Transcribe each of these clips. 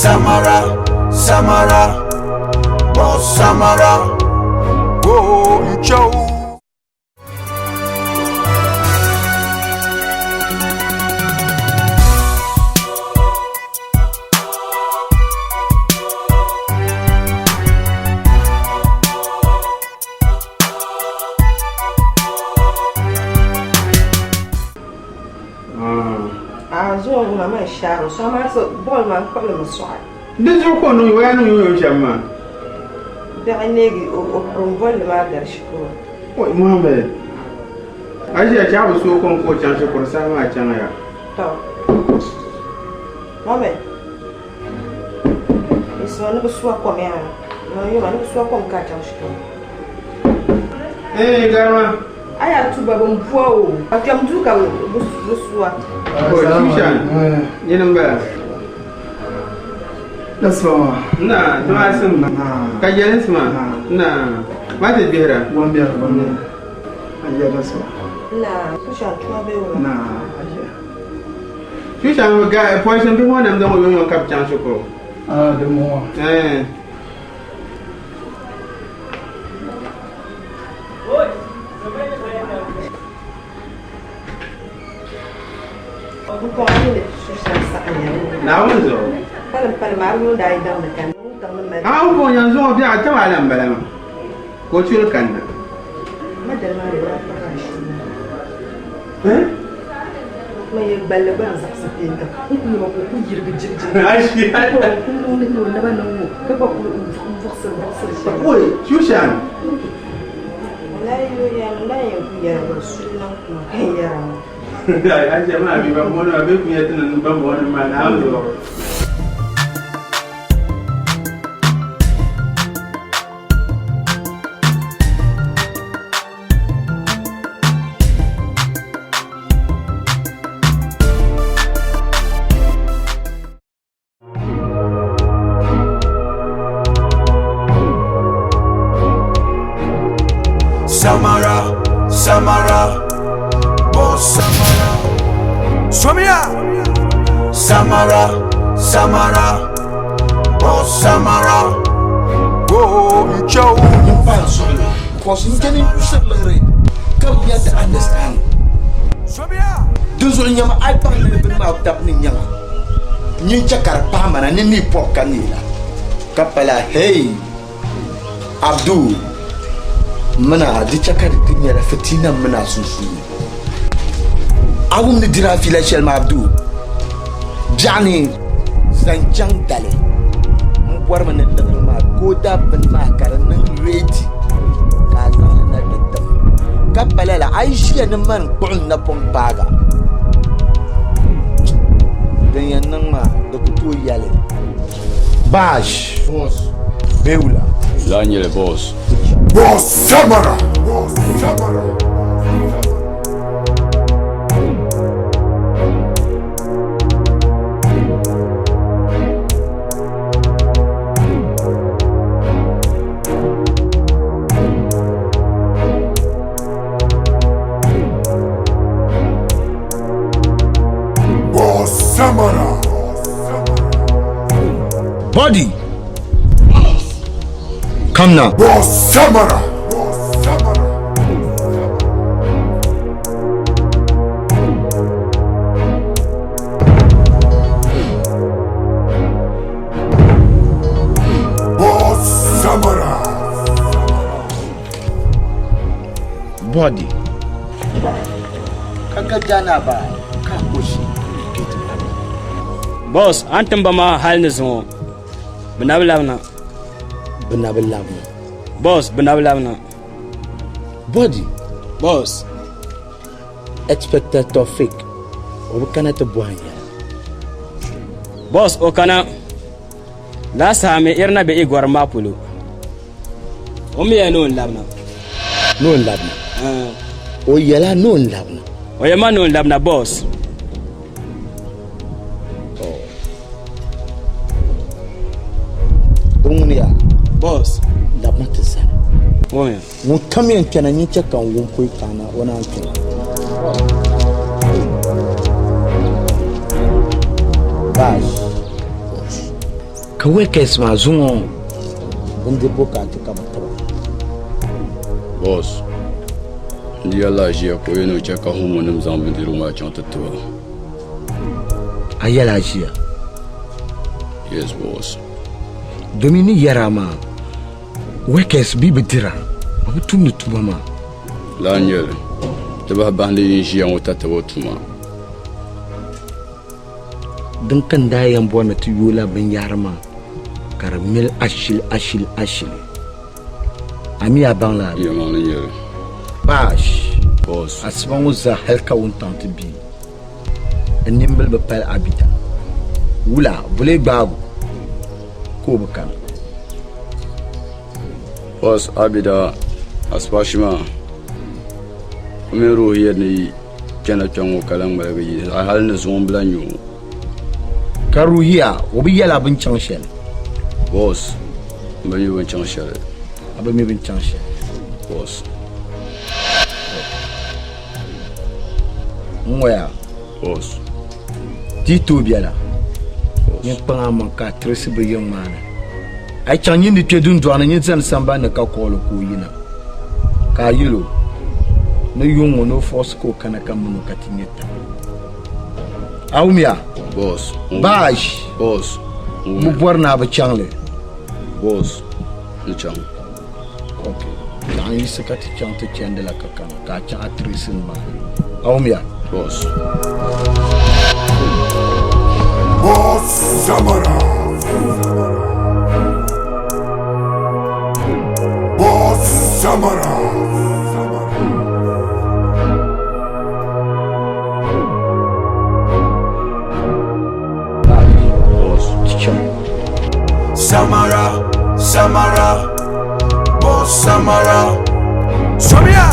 Samara, Samara, Boss Samara, oh, Joe. Zo mama sharo so ma so bol man ko le muswa de zo ko no ya no yo jamma da negi o bol ma dar shiko o Muhammad aje ya chabu so ko chan shi kursa ma chan ya to mama isso no sua come ana no yo no sua come ka chan shiko garma aya tuba bon puo o atam tu ka sua ko Shushan yinin ba Nasma na to asim ka jere sma na ma te bihra wan biya ban ayya nasma na Shushan tuba be o na ayya Shushan ga poison bi wona mdo yo kap chan shiko de mo ko ani Shushan sa anya na wonzo pal mar no dai dam kan dam ma ko nyan zo bi a tawala mbala ko chul kanna ma dal ma ra ka shi ma ye balle ban sa sa tinta ko ma ko yirga jirjir ashi ko no na ba no ka ba ko forcer oi Shushan la yo ya la yo ya rasulullah ko ya ai jama'a bi ba mo na be ku yatin ban ba wannan ma na hawo Samara, Samara, Boss Samara, Swamia, Samara, Samara, Boss Samara, oh, Joe. Because you can accelerate. Come here to understand. Swamia, Those are your I can't live in my tap Ninyama. Ninchakar Pamana, Nini Pokanila. Kapala, hey, Abdul. Mana di chakar tinya fatina mana susu awum ni dira fila shel ma abdu jani zanjang dale mbwar man da ma ko da ban ma karanan ready ka zan na da kapala la aishi ne man kun na pompaga dan yan nan ma da kuto yale bash boss beula Daniel boss Boss Samara, Boss Samara. Boss Samara. body come now Boss Samara. Boss Samara. Boss Samara. body kaga jana ba ka koshi boss an tamba ma halin zuwa binablamna boss binablamna body boss expected Tofik o kana to buanya boss o kana la same irna be igwar mapulo o mi no labna non labna o yala non labna o yama no labna boss dumunia boss labna tsana o me mu kamyen kenan yin kan won koi kana wana ke bash ka wekes ma zuŋo bindi bokati ka ba taba boss ndi yalla ʒiya ko yeno chɛ ka humonim zaŋ bindirigu maa chaŋ ti tiba a yɛla ʒiya yes boss domin ni yɛra maa wekes bi bi dira a bi tumdi tuma maa la n nyɛli ti bahi bahindi yin ʒiya ŋɔ ta taba o tuma din kan daa yɛn bɔri ni ti yoola binyɛhiri maa ka di mili ashili a mi a baŋ la yɛmaŋ ni nyɛli Bash boss a siba ŋɔ za halka wuntaŋ ti bi n nimbili bi pali abita wula bule gbaagu ko bi kana boss abida aspashima o min ruhi yɛ ni chɛna kpɛŋ ŋɔ ka la ŋmaligi yi hali ni zuŋ bila nyɛ o ka ruhiya o bi yɛla bin chaŋ shɛli boss n bi nyɛ bin chaŋ shɛli a bi mi bin chaŋ shɛli boss n waya boss ti to biɛla nyɛ kpaŋa man ka a tirisi bi yiŋ maa ni a chaŋ nyindi kpe dundɔɣu ni nyɛ zani sambani ka kɔɔli ka o yina ka a yɛlo ni yuŋ ŋɔ ni o fɔɣisi ka o kana ka mini o ka ti nyɛ tam a wumiya boss Bash boss bu bɔri ni a bi chaŋli boss ni chaŋ ok ka an yisi ka ti chaŋ ti chɛndi la ka kana ka a chaŋ a tirisi ni maa a wumiya boss Boss Samara. Boss Samara. boss ti chaŋ Samara. Samara. Boss Samara. Samia.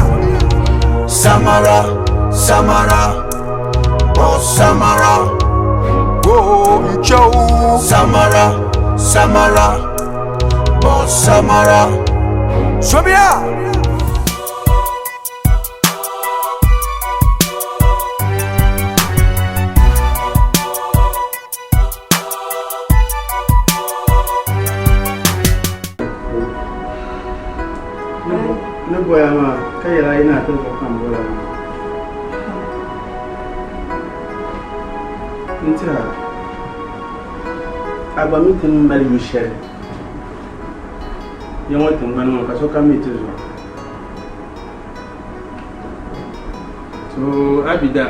Samara. Samara. Boss Samara. Oh, Joe. Samara. Samara. Boss Samara. Samia. ni bɔya maa ka yɛla yi na ti zuɣu kam bɔla n tira a gba mi ti mali yu shɛli ya ŋɔ tingbani ŋɔ ka sokam mi ti zuɣu so abida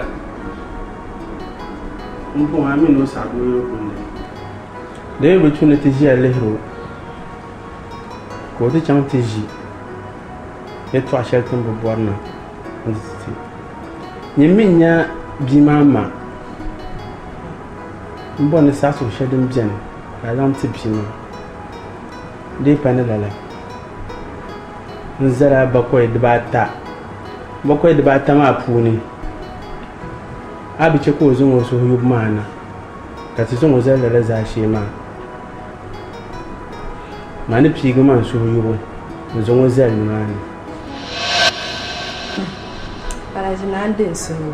n pɔŋ a mi ni o saɣi doo kunde da yi bi tu ni ti ʒiya lihiri o ka o ti chaŋ ti ʒi yɛltɔɣa shɛli tin bi bɔri na n ti nyɛ mi nya bia maa ma n bɔri ni saɣisiri shɛli din biɛni ka a zaŋ ti bia maa dee pa ni lala n zala bakɔi dibaata bakɔi dibaata maa puuni a bi chɛ ka o zaŋ o suhu yubu maa na ka ti zaŋ o zali lala zaashee maa maa ni piigi maa n suhu yubu n zaŋ o zali ni maa ni Parajina an din suhu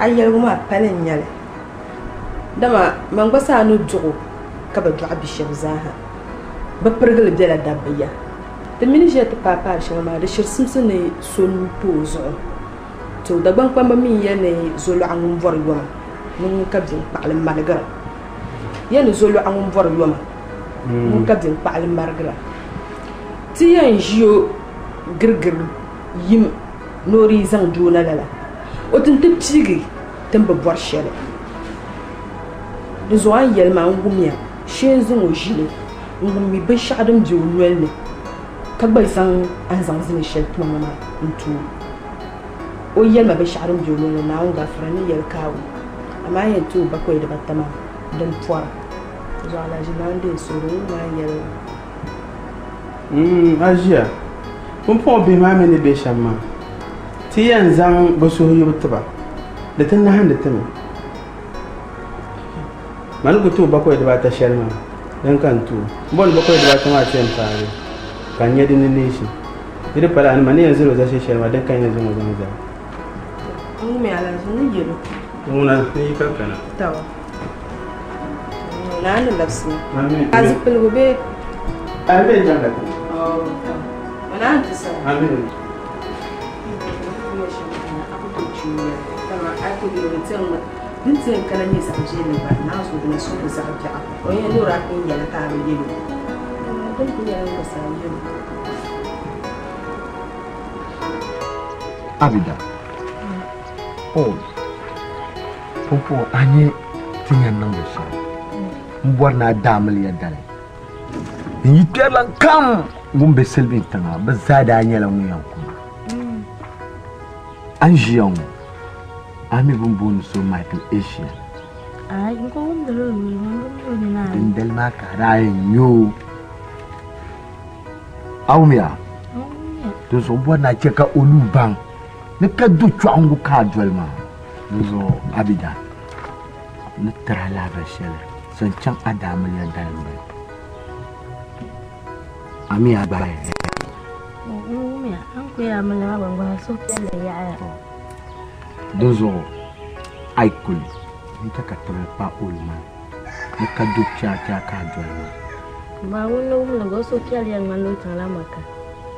a yɛligu maa pali n nyɛli dama man gba saa ni duɣu ka bi dɔɣi bi shɛba zaaha bi pirigili biɛla dabba ya ti mini ʒiya ti paai paai shɛŋa maa di shiri simsi ni so nuu pa o zuɣu to dagban kpamba mi yɛ ni zolɔɣu ŋun bɔri yɔma ŋun ka bin kpaɣali maligira yɛ ni zolɔɣu ŋun bɔri yɔma ŋun ka bin kpaɣali maligira ti yɛn ʒiyo girigiri yim noori zaŋ doona lala o tin ti piigi tin bi bɔri shɛli di zuɣu an yɛli maa n wumya shee n zaŋ o ʒili n wummi binshɛɣu din bɛ o noli ni ka gba zaŋ an zaŋ zini shɛli tuma ŋɔ maa n tooi o yɛli ma binshɛɣu din bɛ o noli ni naawuni gafira ni yɛli kaawu amaa yɛn tooi bakɔi dibata maa din pɔra zuɣu alaji naan dee sori ŋun maa yɛli a ʒiya bin pɔɣi bihi maa mini bɛ shɛm maa ti yɛn zaŋ bi suhu yubu tiba di ti nahandi ti mi mani ku tooi bakɔi dibaata shɛli maa din kan tooi bɔni bakɔi dibaata maa chɛn paagi ka n nyɛ di ni neeshi di di pala ani ma ni yɛn ziri o zaashee shɛli maa din kan yɛn zaŋ o zaŋ zali ŋun mi alaji ni yɛlo ŋuna ni yi ka kana tawa Nani labsi. Amin. Azipil gobe. Amin jangat. Oh. Mana antisa. Amin. Aku tuh cuma. Karena aku di rumah nanti yang kalian ni sampai ni bar, nasi sudah sudah sahaja. Oh yang lu rakyat yang tak ada jadi. Dan punya yang besar jadi. Abida. Oh. Popo anye tingan nang besar. Mbuarna damal ya dal. Ni telan kam ngumbe selbi tanga bazada anye la nguyan ku. Anjion. Ami bumbun so Michael Asia. Ay, ko umdalo ni na. Indel makara yo. Awmiya. To so mbuarna cheka olubang. Ne ka du chwangu ka dwelma. Nuzo Abida. Ne tra la bashele. San chan Adam ya dalma. Ami abaye. Ya, an ko ya mala ban ba so kele ya. Nuzo aikul. Ni ka tra pa ulma. Ne ka du cha ka dwelma. Ba wono mo go so kele yan man lo tan la maka.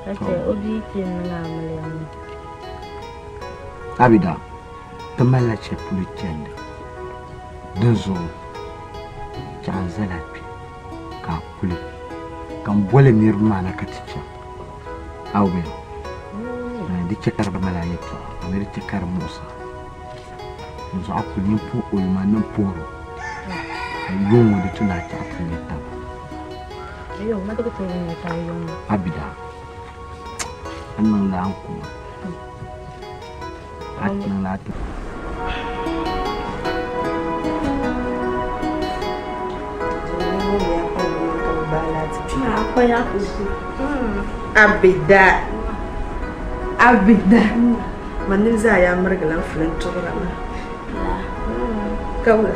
Kace obi tin na mala. Abida, tamala che pulitende. Dunzo, chanzalapi, ka puli, kan bole mirmana katicha. Awbe, di cekar bamalayeki, ameri cekar Musa. Dunzo apuli mpu ulma poro. Yongo di tunacha apuli taba. Yo, mata ko tini tayo. Abida, anong laangku. At ng natin. Apa ya aku? Abida. Manin za ya margalan filin turana. Kawai.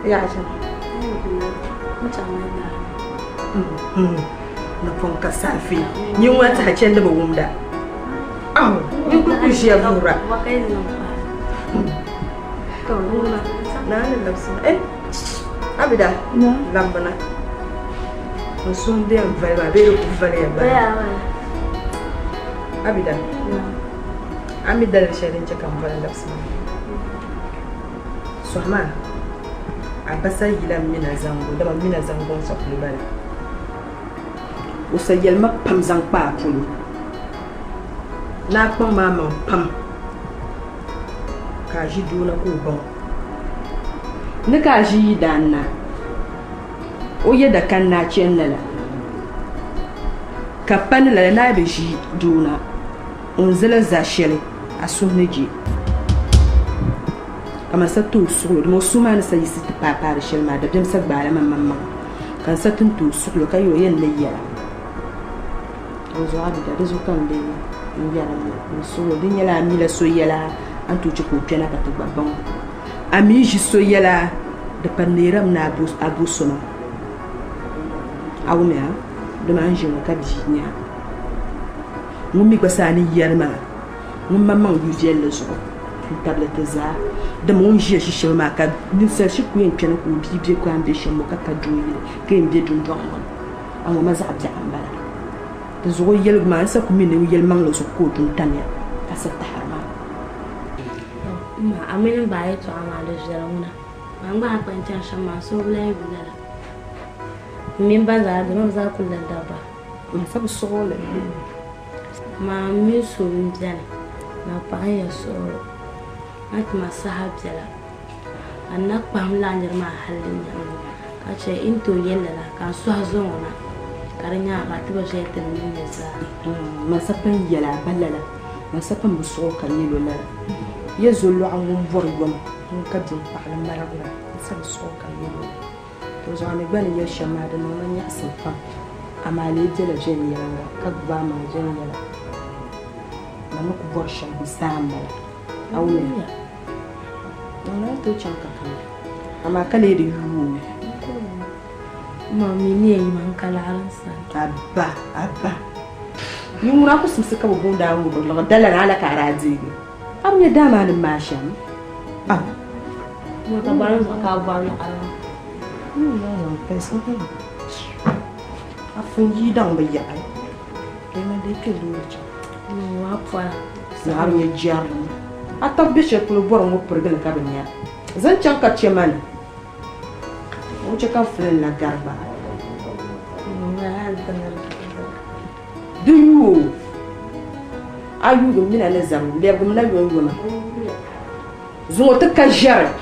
Ya ce. Na fonka safi. Yin wata hacen da ba wumda. Yung kukushi ya bura. Wakai nan fa. To, nuna. Na labsi. Abida. Lambana. Musun dia valba, bero ku vale ba. Abida. Amida da sharin ce kan vale labsi. Sohma. Abasa yila mina zango, da mina zango sa kulbala. Usayel ma pam zang pa pulu. Na kpɔŋ maa maŋ pam ka a ʒi duu na ka o baŋ ni ka a ʒi yidaan na o yɛda kan na chɛnna la ka pani la na bi ʒi duu na n zili za shɛli a suhi ni je ka man sa tooi suɣulo dama o su maa ni sa yisi ti paapaari shɛli maa dabiɛm sa gbaala man ka n sa tin tooi suɣulo ka yɛ o yɛn ni yɛla o zuɣu Abida di zuɣu kan bee so din yala mi la so yala an to ci ko pena ka ta babban ami ji so yala da paneram na abu soma awumya da man ji ka dinya mun mi gbasa ni yarma mun mamman yu fiel le so tablette za da mun ji shi ma ka din sa shi ku yin pena ko bibi ko an be shi mo ka ka duyi ka yin be dun don an ma za abja ambala da zuwa yel ma sa ku min yel man lo so ko dun tanya ka sa taharma Ma aminin ba ya to ama da jaruna an ba kwanciyar shan masu lai bulala min ba za da za ku lada ba ma sabu sole ma mi so ndana na pa ya so at ma sahabjala annak pam la ndir ma halin ya ka ce into yella ka so hazona karanya ba ta ba sai ta ne za masapan yala balala masapan buso kan yelo la yazulu an borgom mun kadin fa'alan maragla sai so kan yelo to zo ne bani ya shama da nan ya safa amale jela jeni yala ka ba ma jeni yala na ku borsha bisamba awle na to chanka kan amma kale da yu Mami ni yi man kala aransa. Abba. Ni muna ku suka bugun da mu da dala na ala karaji. Am ya dama ni masham. Mo ka baran ka ba na ala. Não, pensa que a fungida um beijo. Quem me deu que lute? Não há para. Zahar me diarno. Até bicho pelo borão o pergel cabelinha. Zanchan kacheman. O checa flen na garba. Não há nada. Do you? Are you the minalizam? They're going to go on. Zumota Kajar.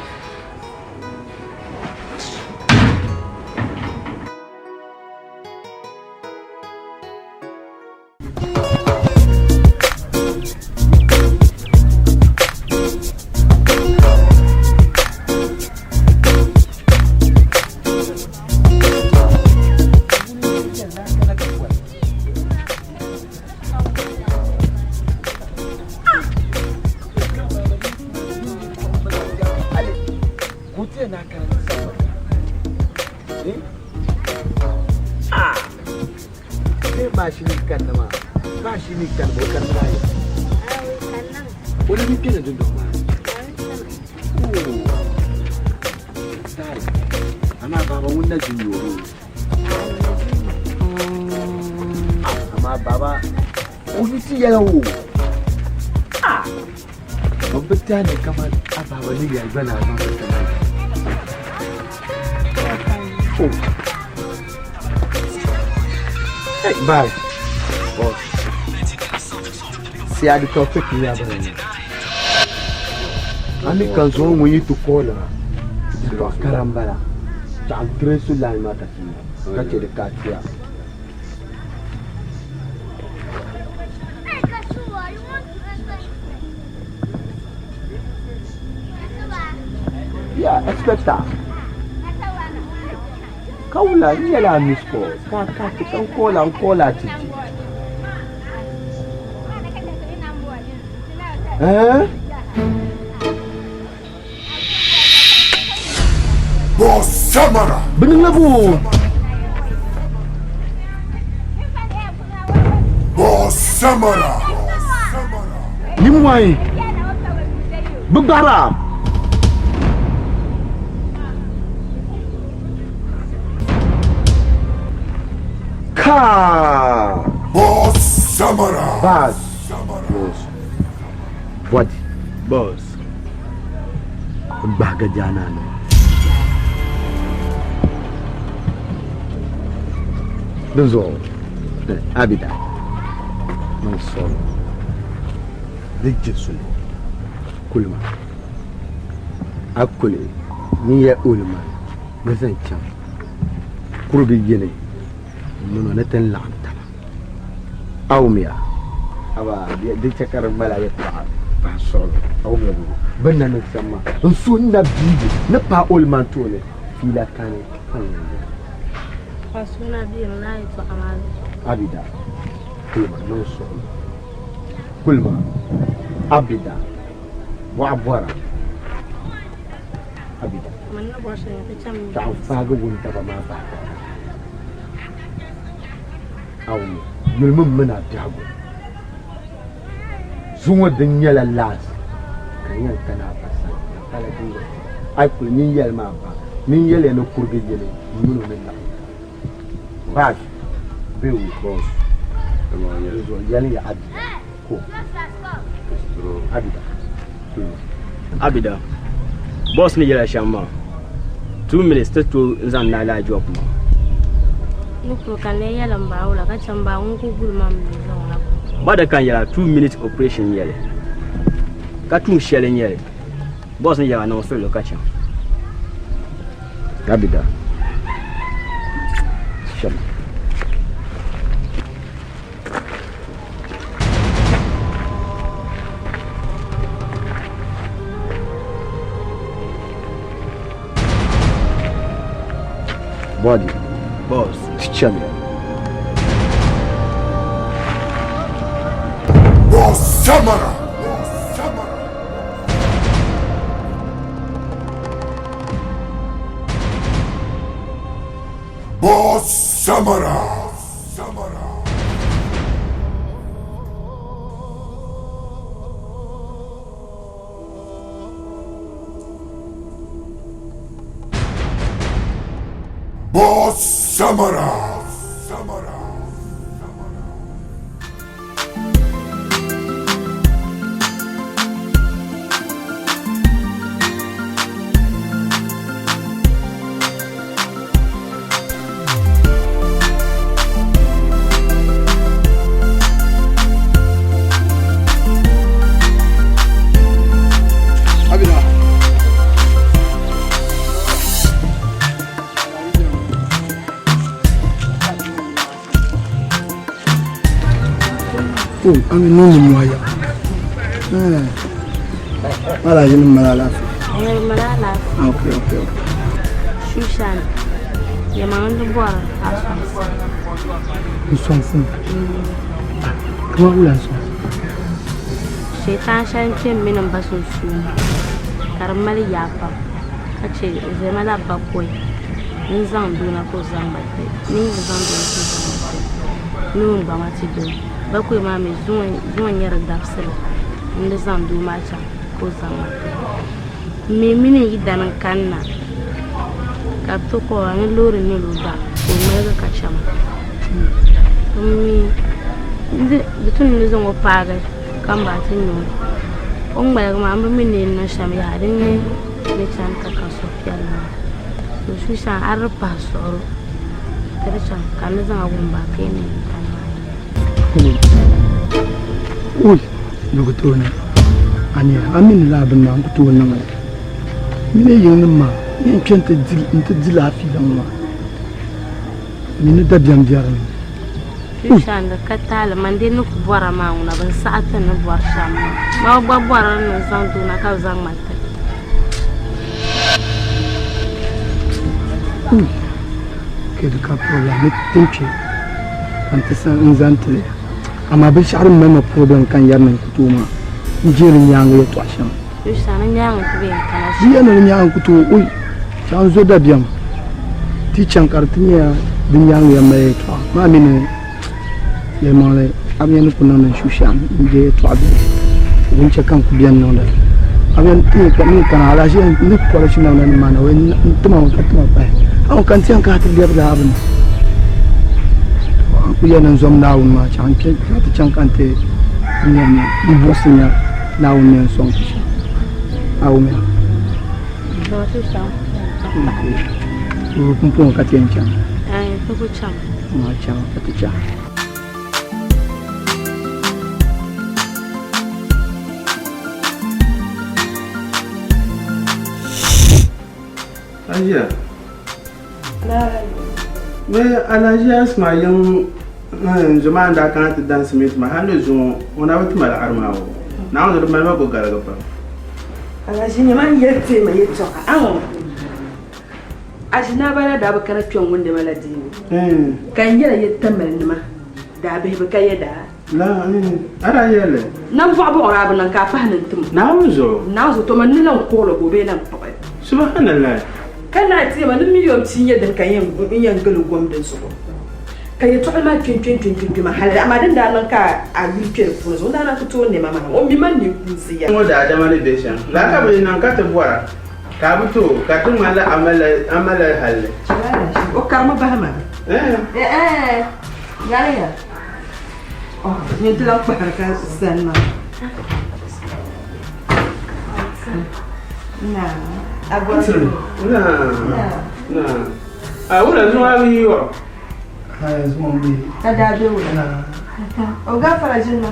Tani kama ababa ni ya bana ma oh hey bye oh si adi topic ya bana ani kan so mo yi to kola ba karambala ta tresu la ma ta ka ce da kaciya ya expecta kaula ni la misko ka kan kola titi Boss Samara. Bening labu. Boss Samara. Nimwai. Begara. Ka. Boss Samara. Bas. Boss. What? Boss. Baga jana no. Dunzo. Abida. Non solo. De Jesu. Kulma. Akule. Ni ya ulma. Bazan cham. Kurbi yene. Nono neten lanta. Awmiya. Aba de chakar mala ya ta. Ba solo. Awmiya. Banna no sama. Sunna bibi. Na pa ulman tole. Fila kane. Pasuna biyo na ito amal. Abida. Kulma non solo. Kulma. Abida. Wa'abwara. Abida. Mana bosan ya kecam. Ta'u faga wunta ba ma ba. Awmi. Yulmun muna jago. Zuwa din yala las. Kanyan kana fasa. Kala dinga. Ai kul min yal ma ba. Min yale no kurge yele. Munu min la. Bash. Bill boss. Yali ya Abida. Ko. Abida. Abida. Boss ni yala shamba. 2 minutes to zan na la job mo. Nuku kane yala mbaula kachamba unku gulma mzona. Bada kan yala 2 minutes operation yele. Ka tun shele yele. Boss ni yala na so lo kacha. Abida. Shama. Body. Boss. Chame. Boss Samara. Boss Samara. Boss Samara. I'm a new one. What are you in Malala? Okay. Shushan. Your man the water. Something. Come on, let's go. Shaitan shantin minan basun su. Karmali yapa. Kace zemala bakwai. Nin zan duna ko zan batte. Nin zan duna ko zan batte. Nun ba ma ti do. Bakwai ma mai zuwan yar dafsir. Inda zan duma can ko zan batte. Me mini idan kanna. Ka to ko an lori ne luda. Ko mai ga kachama. Bitun ne zan wa paga. Kan ba tin no on ba ma an min ne na sham ya din ne chan ka so kyal na so su san arpa soro kada chan kan zan agun ba kai ne Uy, no to ne ani amin la bin na to na ne yin ma yin kenta dil afi dan ma ni da biam biar Shushan da katala man dai nuku bora ma una ban sa'atan na bor sham ma ba bora nan zan duna ka zan mata ke da ka problem ne tinke kan ta san zante amma bin sharin mai ma problem kan yarnan kuto ma jerin yanga ya to ashan Shushan nyang tibe kana shi yana yanga kuto uy san zo da biam ti chan kartinya din yanga ya mai to ma mine le male abien ko non shushan je to abi wonche kan ku bien non dal abien ti kan ala je ni ko la shina nan mana wen tuma ka tuma pa an kan tian ka ta liab da abin ku yana zom na un ma chan ke ka ta chan kan te ni ni bosinya na un ne son ki au me do Shushan ku pun ka tian chan ai ko cham ma chan ka ta chan Ajiya. Me alajiya asma yin zaman da kan ta dan smith ma halu zo ona wata mala armawo. Na wanda da malma go garaga fa. Alaji ne man yette ma yetto an. Ajina bana da ba kana pion wanda mala dini. Kan yara yetta mal nima. Da bai ba kai da. La ara yele. Nan ba ba ora ban ka fa hanin tum. Na wuzo. Na zo to man nan ko lo gobe nan fa. Subhanallah. Kana ti ma nan miliyon tinye din kan yin galu gwamnatin su kan yi tuɓa ma twin ma halar amma din da nan ka a gulfiyar kuna zo da na fito ne ma mana wani man ne kuziya Mo da adama ne beshan la ka bi nan ka ta buwara ka buto ka tun mala amala halle o karma ba ma ya oh ni tla ba ka san ma na agora na wala zuwa bi yo hai zuma bi ada do wala o ga fara jinna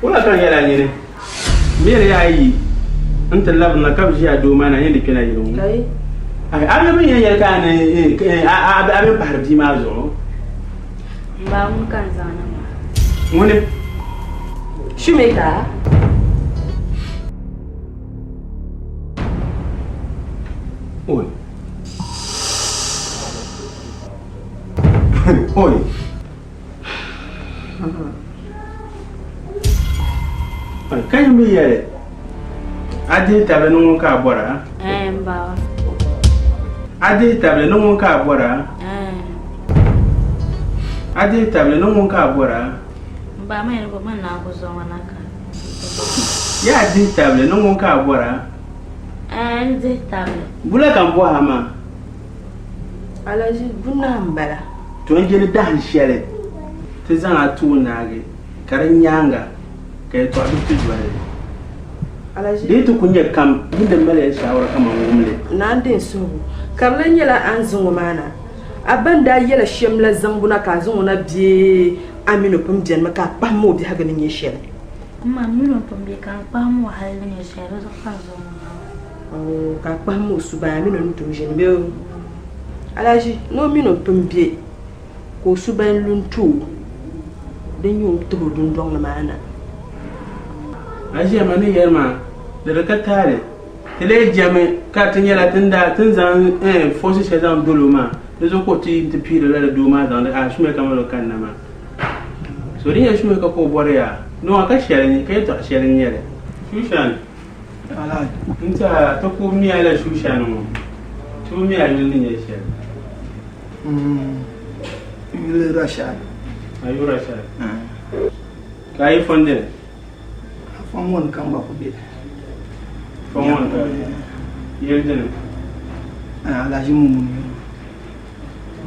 wala kan yala ne mere yayi anta labna kabji ado mana yanda kina yi mu kai ai abin yan yar kan abin parbi ma zo ba mun kan zana ma wani shi me ka oi oi kan mi yare adi tabe no ka bora ba adi tabe no ka bora adi tabe no ka bora ba mai ba man na ko zo wana ka ya adi tabe no ka bora andi table bula kan bo hama Alaji bunna mbala. To n yɛli dahin shɛli ti zaŋ a tuui naagi ka di nyaanga ka yɛltɔɣa bi ti dɔli Alaji di ti ku nyɛ kam bini mali ya shawara kama wumli naan den suhu ka bi la nyɛla an zaŋo maana a ban daa yɛla shɛm la zaŋbuna ka a zaŋo na bie Aminu pun biɛni mi ka a kpahim o biɛhagu ni nyɛ shɛli. Aminu pun bɛ ka n kpahim o hali ni nyɛ shɛli di zuɣu ka n zaŋo ka a kpahim o suba Aminu ni tun ʒini bee Alaji ni Aminu pun bɛ ka o suba n lu n tuo din yɛ o tibi o dundɔŋ ni maana. a ʒiya ma ni yɛli maa di di ka taali ti lee jɛmi ka ti nyɛla tin zaŋ foosi shɛli zaŋ dolo maa di zuɣu ko ti piiri la di doo maa zaŋdi a shume ka malo kanna maa so di nyɛ shume ka ko bɔri yaa nua ka shɛli ni ka yɛltɔɣa shɛli n nyɛli shushan n ta ti ku miya la shushan ŋɔ ti ku miya yuli ni nyɛ shɛli yuli Rashad a yu Rashad ka a yi fɔndini fɔn ŋɔni kan ba ku bɛ fɔŋɔn ka yɛli dini Alaji Mumuni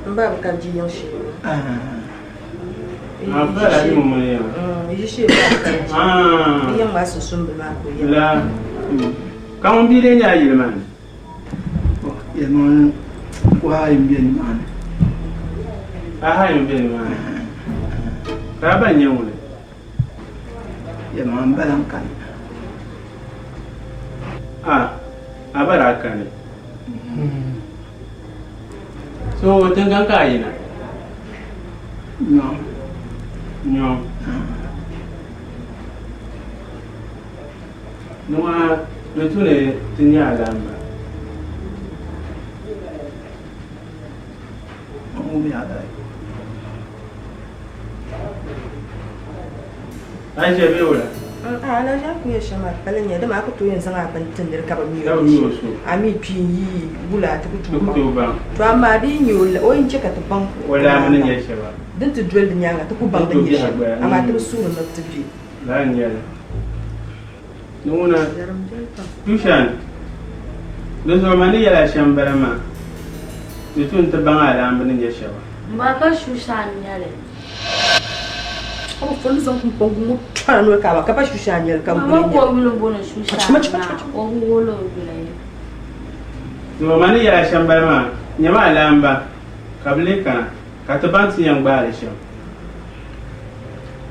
N ba bi ka di yiŋ shee. a fɛ Alaji Mumuni ya yi shee ba bi ka di. Di yiŋ maa sunsuuni maa ko yɛli. la ka ŋun bii dee nyɛ a yili maa ni yɛlma ku haa yin bɛ nimaani a ha yin bɛ nimaani ka a ban nyɛ ŋuni yɛlma n bala n kani a bara a kani so tin kan ka a yina nyɔm nua di tu ni ti nyɛ alamba mu bɛ ala a ʒɛ bɛ o la Alaji a kun yɛ shɛm a pali nyɛ dama a ku tooi yɛn zaŋ a bin tindiri ka bi mi ka bi mi o so a mi kpi n yi wula a ti ku ti ku tooi baŋ to amma di nyɛ o yin chɛ ka ti baŋ o laami ni nyɛ shɛba din ti doli di nyaanga ti ku baŋ di nyɛ shɛm amma ti bi suuri ni ti bɛ. la n nyɛli ni ŋuna tushan di zuɣu ma ni yɛla shɛm bala maa di tu n ti baŋ alaambi ni nyɛ shɛba ba ka shushan nyɛli o fɔli zaŋ kun pɔn ŋɔ tɔra noli ka ba ka ba shusha nyɛli ka mama buli ko nyɛli. wilo bono shushan na o wolo wilo ye di zuɣu ma ni yɛla shɛm bala maa nyɛma alaamba ka bi lee kana ka ti baŋ ti yɛn gbaali shɛm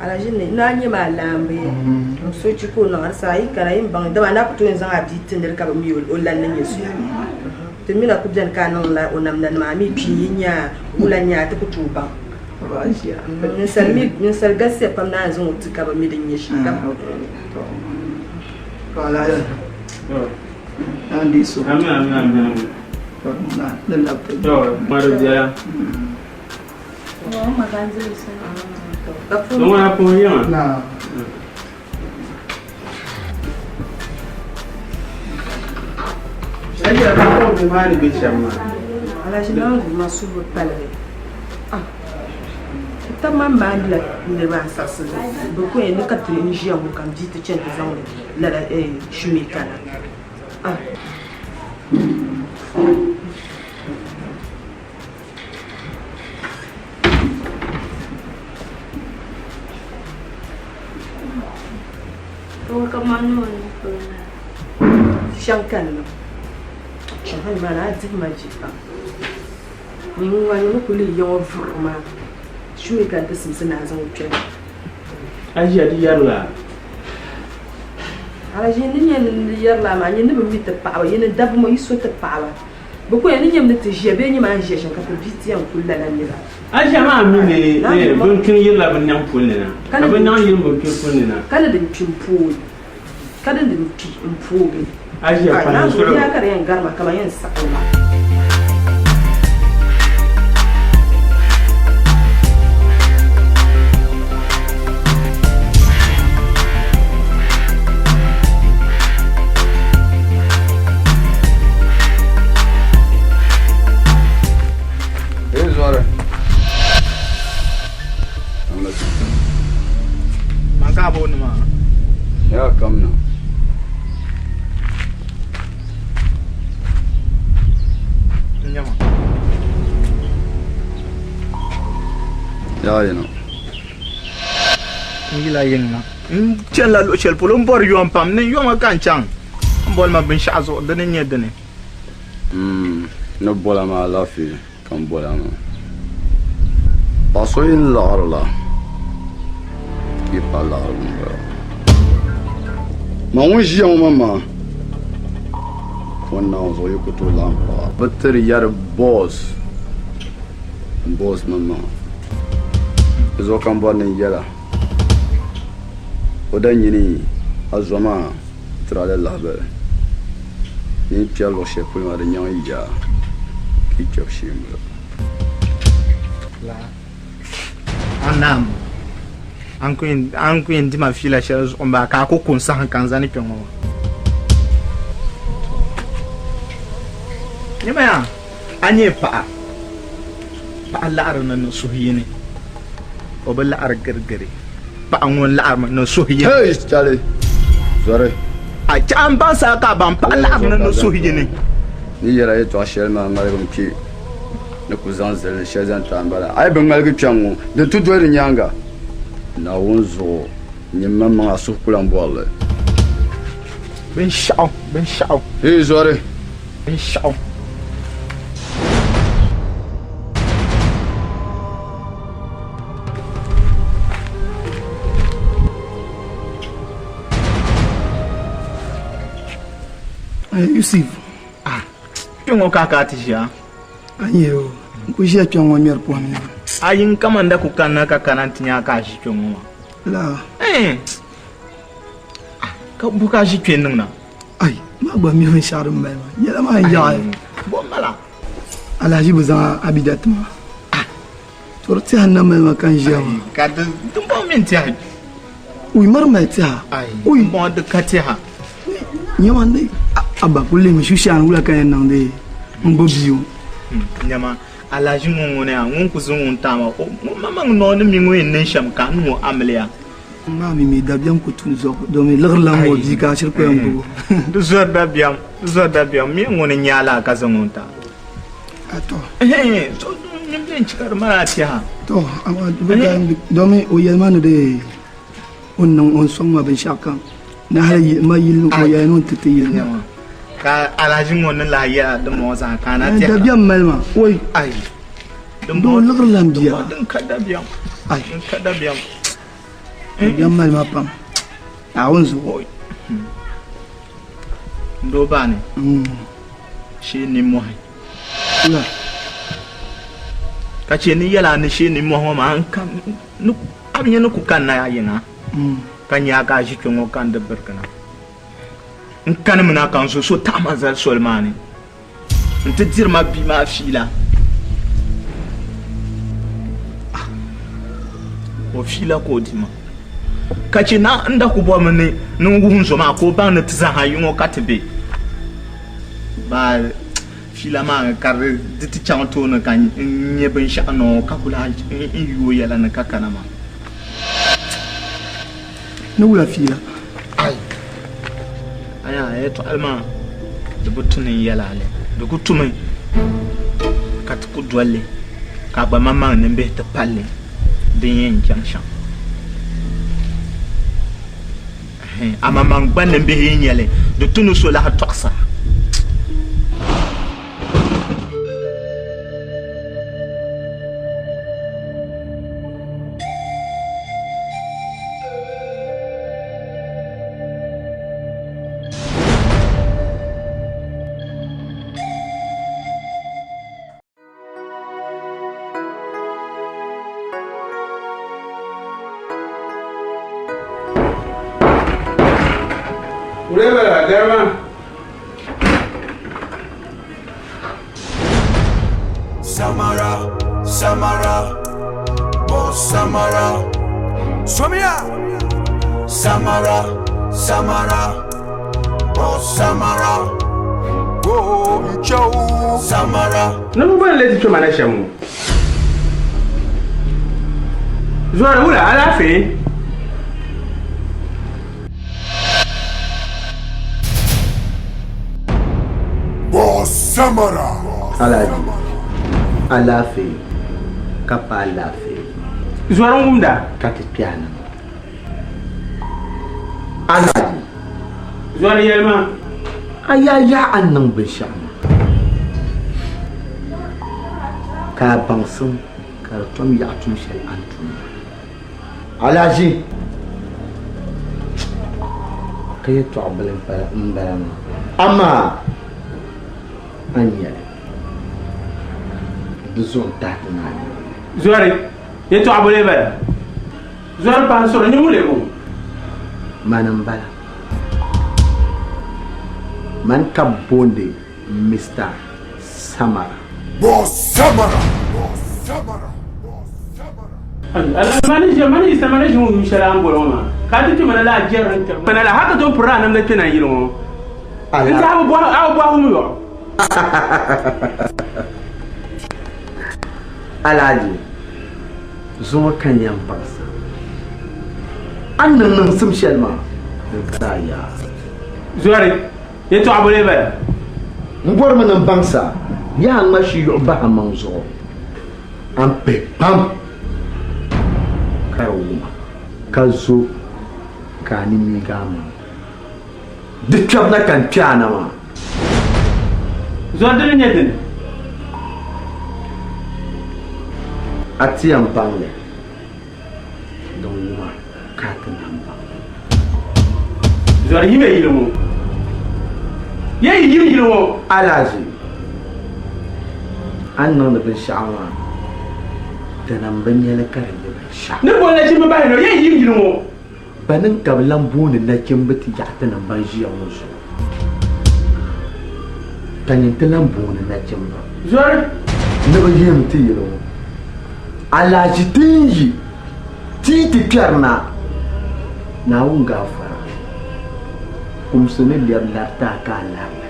Alaji ne na nyɛ maa laambi n so chi ko niŋ sa yi kana yin baŋ dama na ku tooi zaŋ a bii tindiri ka bi mi o lan ni nyɛ suya ti mina ku biɛni ka a niŋ la o namda nima a mi kpi yi nya wula nya ti ku tooi baŋ. Ninsali galisiya pam naan zaŋ o ti ka bi mi din nyɛ shɛm. Andi so amin to maro biya no maganzi so no ŋuna pun yiŋa na a yɛla ba ko bi maa ni bɛ shɛm maa Alaji na ngu ma su bi pali ta man maa la niriba an saɣasi bi ku yɛn ni ka ti n ʒiya ŋɔ ka n bii ti chɛni ti zaŋ lala shume kana. o ka manu ni ko Shan kan nan shan hai ma na dik ma ji ba ni wani mu kuli yawa furma shume kan ta simsi na zan wuce a ʒiya di yɛri la Alaji ni nyɛ ni yɛri la maa nyɛ ni bi mi ti paɣaba yini dabba ma yi so ti paɣaba bi ku yɛn ni nyɛ ni ti ʒiya bee nyɛ maa ʒiya shɛm ka ti bii ti yɛn kuli lala nira a ʒiya maa mi ni bin kini yirila bin nyɛŋ puli ni na ka bin nyɛŋ yiri bin kini puli ni na kana din kpi n pooi kana din kpi n pooi a ʒiya na kpanin zo sura ya kada yɛn garima kama yɛn saɣala. man ka bo nima ya kam na Ya yino. Ngila yengna. Chen la lo chel polo mbor yom pam ne yom kan chang. Mbol ma bin shazo de ne nyede ne. No bola ma la fi kan bola ma. Paso in la arla. Ki pa la arla. Ma un ji on mama. Fon na zo yoko to lampa. Better yar boss. Boss mama. Zo kan bon ne yala. Odan yini azoma trale labe. Ni pialo shepu ma de nyan ija. Ki chokshimba. La. Anam. Ankuin di ma fila shes on ba ka ko kun sa kan zani pyon mo. Ni ma ya. Anye pa. Pa la arna no suhiyene. O ba la ar gargare. Pa angon la arma no suhiyene. Hey, chale. Zore. A can ban sa ka ban pa la arna no suhiyene. Ni yara ye to shel ma ngare gum ki. Ne kuzan zel shezan tambala. Ai bengal ki changu. De tudo ri nyanga. Na wonzo ni mama asu kulan bolle. Ben shao. Hey, zore. Ben shao. Yusuf. Pyongo kaka tisha. Ayo. Kushia pyongo nyer pwani. Ayin kamanda kukana kakana tinya ka shi pyongo. La. Ka buka shi pyen na. Ay, ma ba mi hon sharum mai ma. Yala ma ya. Bon mala. Alhaji bazan abidat ma. Torti hanna mai ma kan jiya ma. Ka dum bon min ti ha. Uy mar mai ti ha. Uy bon de ka ti ha. Nyama ne aba kulle mi shushan wula kan nan de. Mbo biyo. Nyama Alhaji ngone a ngon kuzun tama. Mama no ne mi ngwe ne sham ka no amliya. Ma mi dabiam ko tun zo do mi lagla mo di ka shir ko yambo. Du zo dabiam mi ngone nyala ka zangonta. Ato. So nyim den chikar mara ti ha. To ama do mi o yelmanu de on songma ben shaka. Na hali ma yilu ko ya non tete yilu. Ka Alhaji ngone la ya de mo sa kana ti. Dabiam malma. Oy Ay. Do lagla biya. Den ka dabiam. Ay. Ka dabiam. Dabiam malma pam. Awon zo. Ndo bane. Shi ni mo hay. La. Ka ce ni yala ni shi ni mo ma an kan nu abin yana ku kan na yina. Kan ya ka shi kin kan da barkana. In kan mun kan so ta mazal solmani. In ta dirma bi ma fila. O fila ko dima. Ka ce na inda ku bo mun ne nun guhun so ma ko ban na tizan hayun ka tabe. Ba fila ma karre diti chanto na kan nye ben shano kakula yu yala na kakana ma. No wula fila. Aya to alma da butunin yala le da kutumai ka ku dole ka ba mama ne be ta palle din yin janshan. Ama man ban ne be yin yale da tunu so la toksa. Whatever, Derma. Samara, oh Samara, Swamia, Samara, oh Samara, oh Joe, Samara. No one let it to manage him. Zora, wula, alafi. Oh Samara. Alaji, alafi, kapa alafi. Zuaran gumda. Kati piano. Alaji. Zuaran yelma. Ayaya annang bishama. Ka bangsum ka tom ya tun shel antum. Alaji. Kaya to abalen para mbaram. Ama anya. Duzon tatna. Zuari, ye to abole ba. Zuari pa so ni mule ko. Manambala. Man kabonde Mr. Samara. Boss Samara. Boss Samara. Ala mani Samara ju shara ambolo ma. Ka ti mana la jeran ta. Mana la haka to pura nan da tana yiro. Inta abu hu yo. Alaji. Zo kan yan basa. Annan nan sum shelma. Daya. Zuari, ye to abole ba. Ngor man bangsa. Ya mashi yo ba manzo. Ampe pam. Kauma. Kazo kani mi gama. Dikab na kan piana ma. Zuari ne din. Ati am bangle. Don ma katin am bang. Zuari yime yilo. Ye yilo Alaji. Annan da bin sha'awa. Da nan ban yana karin da bin sha. Ne bo na chimba ba no ye yilo. Banin kablan buni na kin biti ya ta nan ban jiya musu. Tanin tilan buni na kin ba. Zuari Ne ba yim ti yilo. Alaji tinji. Titi pierna. Na unga fara. Kumsune liab larta ka larta.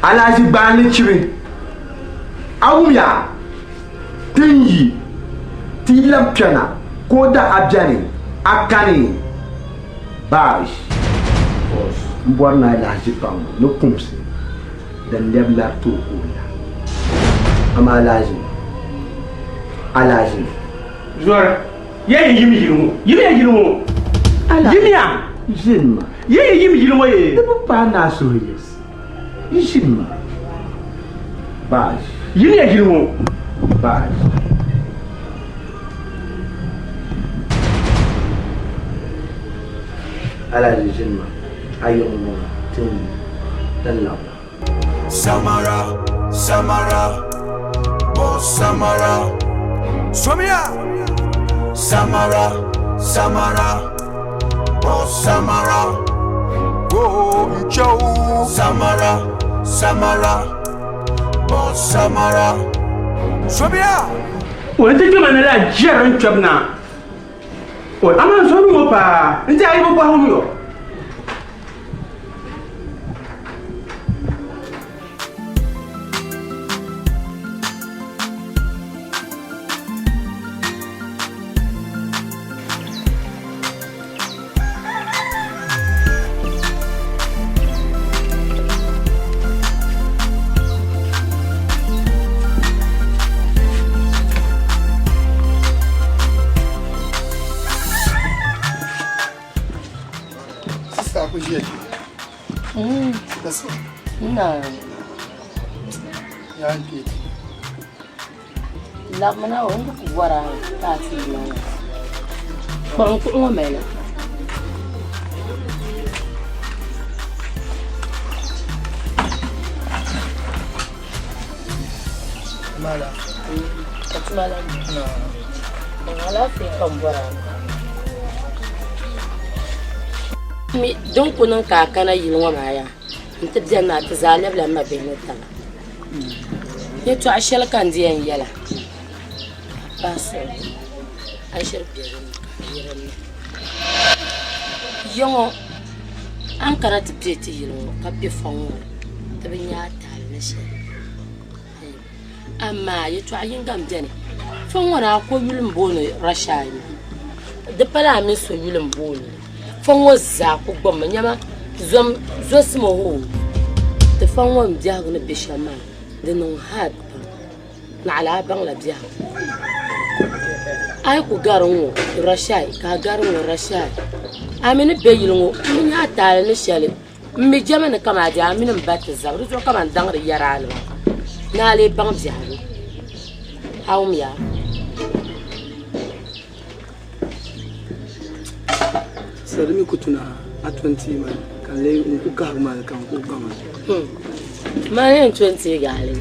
Alaji bani chibi. Awuya. Tinji. Tila piana. Koda abjani. Akani. Barish. Mbwana alaji pangu. No kumsi. Dan liab lartu uya. Ama alaji. Alaji. Zuari, ye yimi yilo. Yime yilo. Yimia. Jinma. Ye yimi yilo ye. Ne peut pas na soyez. Jinma. Baj. Yime yilo. Baj. Alaji jinma. Ayo mo. Tin. Dan la. Samara. Samara. Boss Samara. Somia. Samara. Samara. Boss Samara. Go Joe. Samara. Samara. Boss Samara. Somia. Wani take mana la jeran chobna. O ama so mi mo pa. Nti ayi bo pa hu yo. No. La mana wanda ku gwara ta ci nan. Ban ku mu mai. Mala. Ka ci mala. No. Mala fi kan gwara. Mi don kunan kakana yin wa maya. Inta biyan na ta zalib la mabini ta. Ya to ashal kan diyan yala. Bas. Ashal biyan. Yongo an kana ta pete yilo ka bi fanwo. Ta bin ya ta na shi. Amma ya to ayin gam jane. Fanwo na ko yulun bono rashayi. Da pala min so yulun bono. Fanwo za ku gbamma nyama zo simo ho te fanwo mbiago na bishama de non had na ala bang la biago ai ku garin rashai ka garin rashai amini beyilngo minya tale ne shele mi jamana kama ja amini batta zabru so kama dangre yaralo na le bang biaru hawmiya sarmi kutuna a 20 man kan le ku ka ma kan ku kama ma yen 20 gale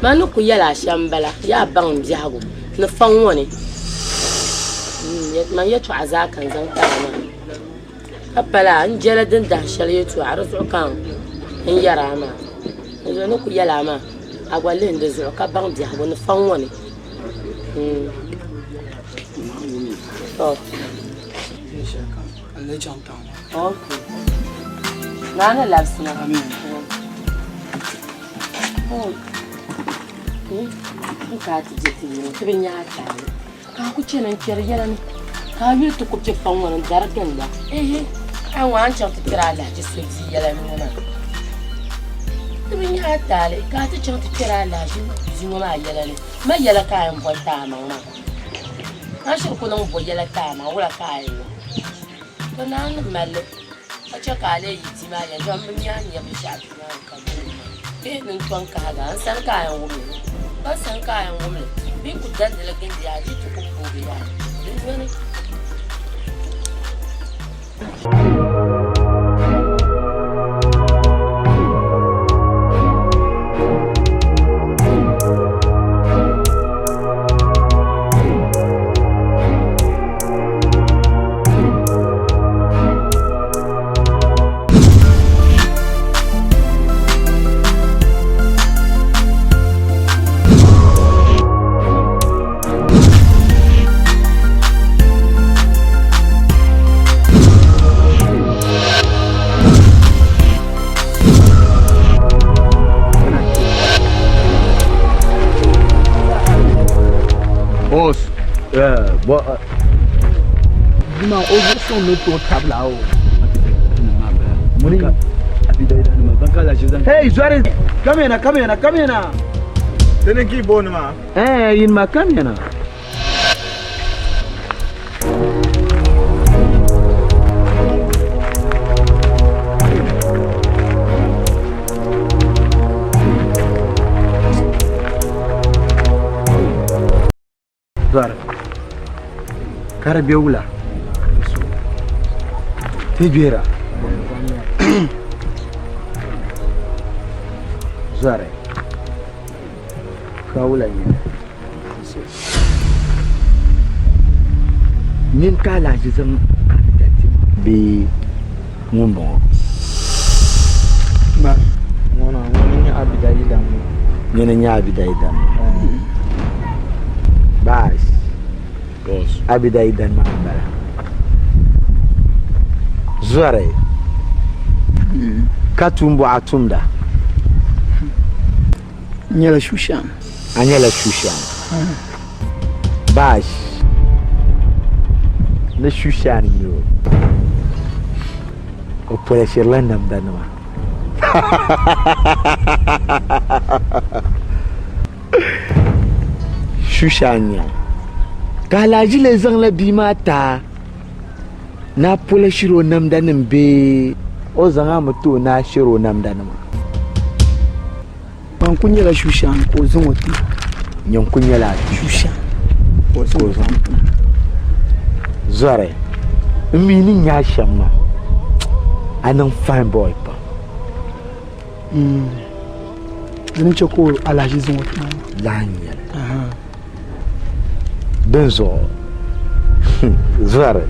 manu ku yala shambala ya bang biago na fangwoni man yetu azakan zan tama apala anjela din da shale yetu arzu kan in yara ma yanzu ne ku yala ma agwalin da zuwa ka bang biago na fangwoni to Allah janta okay nana labsina amin ka ti jiti ne tibin ya ta ka ku ce nan kiyar yaran ka yi to ku ce fan wannan daragan da an wa an chanta kira da ji su ji yaran nuna tibin ya ta le ka ta chanta kira da ji nuna yaran ma yala kayan bota ma ma na shi ku nan bo yala ta ma wala kayan to nan malle a ce ka le yi ti ma ya don mun ya ne bi sha na ka nin ton ka ga an san kayan wumi ba san kayan wumi bi ku dan da lakin da ya ji tukun gobe ya din wani Dima ojo son no to tabla o. Hey, Zare, come here. Tenen ki bon ma. In ma come here. Zare. Karabiula. Tijera. Zare. Kaula ni. Nin kala jizam bi ngumbo. Ba. Ngona ni abidai damu. Ni abidai damu. Bas. Boss. Abidai dan mambara. Zare. Katumbo atumda. Anyela Shushan. Bas. Na Shushan yo. O pole Sherlanda mdanwa. Shushanya. Kalaji le zang la bimata. Na pole shiro namdanim be. O zanga mutu na shiro namdanima. Bankunya la Shushan ko zongoti. Nyankunya la Shushan. Ko zong. Zare. Mini nya shamma. Anan fine boy pa. Zani choko alaji zongoti. Lanya. Benzo. Zare.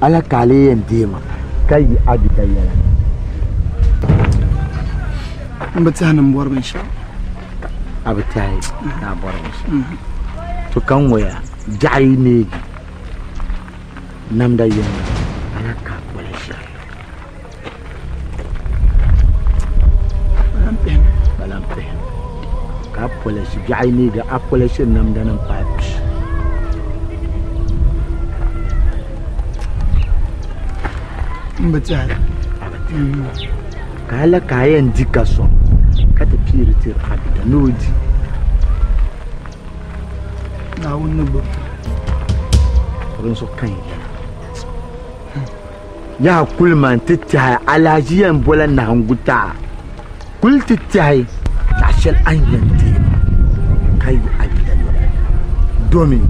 Ala kale yendima. Kai abidaya. Mbatana mbwarba insha. Abitai na borba. To kan waya dai ne namda yana ala ka wala sha. Balampe. Ka polish dai ne ga polish namda nan pipes. Mbatana. Kala kayan dikaso. Kata piritir abida nodi. na wonno ronso kan ya kulman titta alajiyan bolan na hanguta kul titta ta shal an yanti kai abidan domin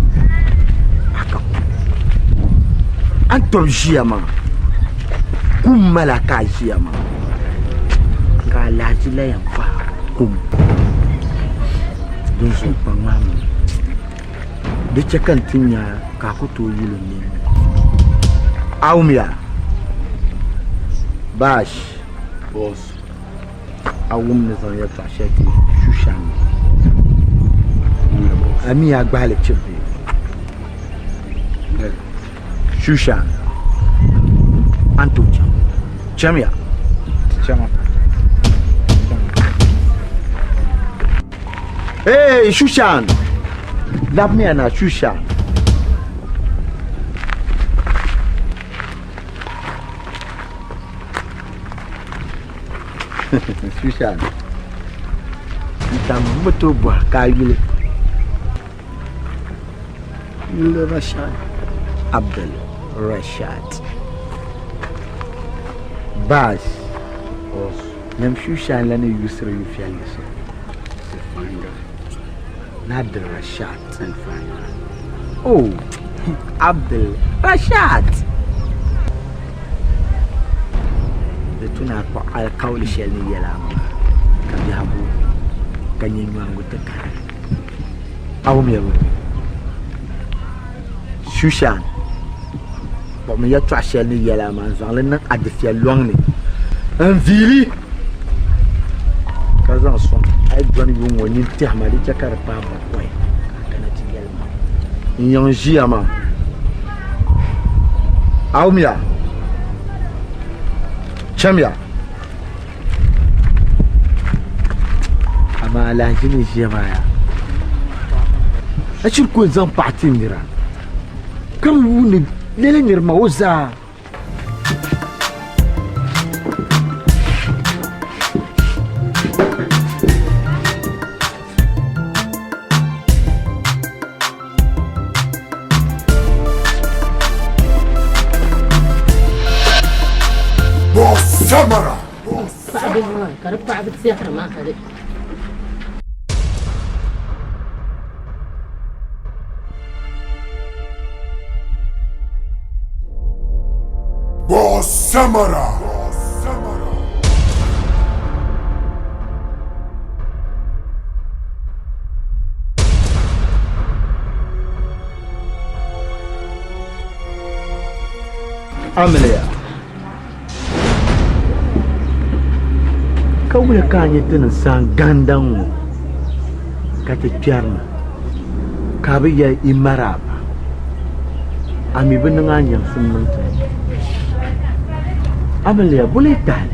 haka an to jiyama kum malaka jiyama ga laji la yamba kum don so pamamu da cakan tinya ka ku to yilo ne awmiya bash boss awum ne zan ya tashati shushan ami agbale chebe shushan antoja chamia chama hey shushan lab me na shushan Shushan Tam betul buah kayu Rashad Abdul Rashad Bas Os Nam Shushan lana Yusra Yufialis Abdul Rashad Oh Abdul Rashad tuna ko alkawli shelni yalama kam yabu kanyi mangu takara awum yabu shushan bo me yatwa shelni yalama zanglen nan adfia longni en vili kazan son ay doni bu woni tehmadi takara pa ba koy kana ti yalma nyon jiama awum ya Chamia ama la jini jemaya achir ko zan parti mira kam wuni lele nirma oza Samara. بعد ما كرب بعد السحر ما هذا. Boss Samara. Amelia kawule kanye tinin san gandan kake kyarna kabiya imaraba ami bin nganyan sun nan ta Amelia bule tale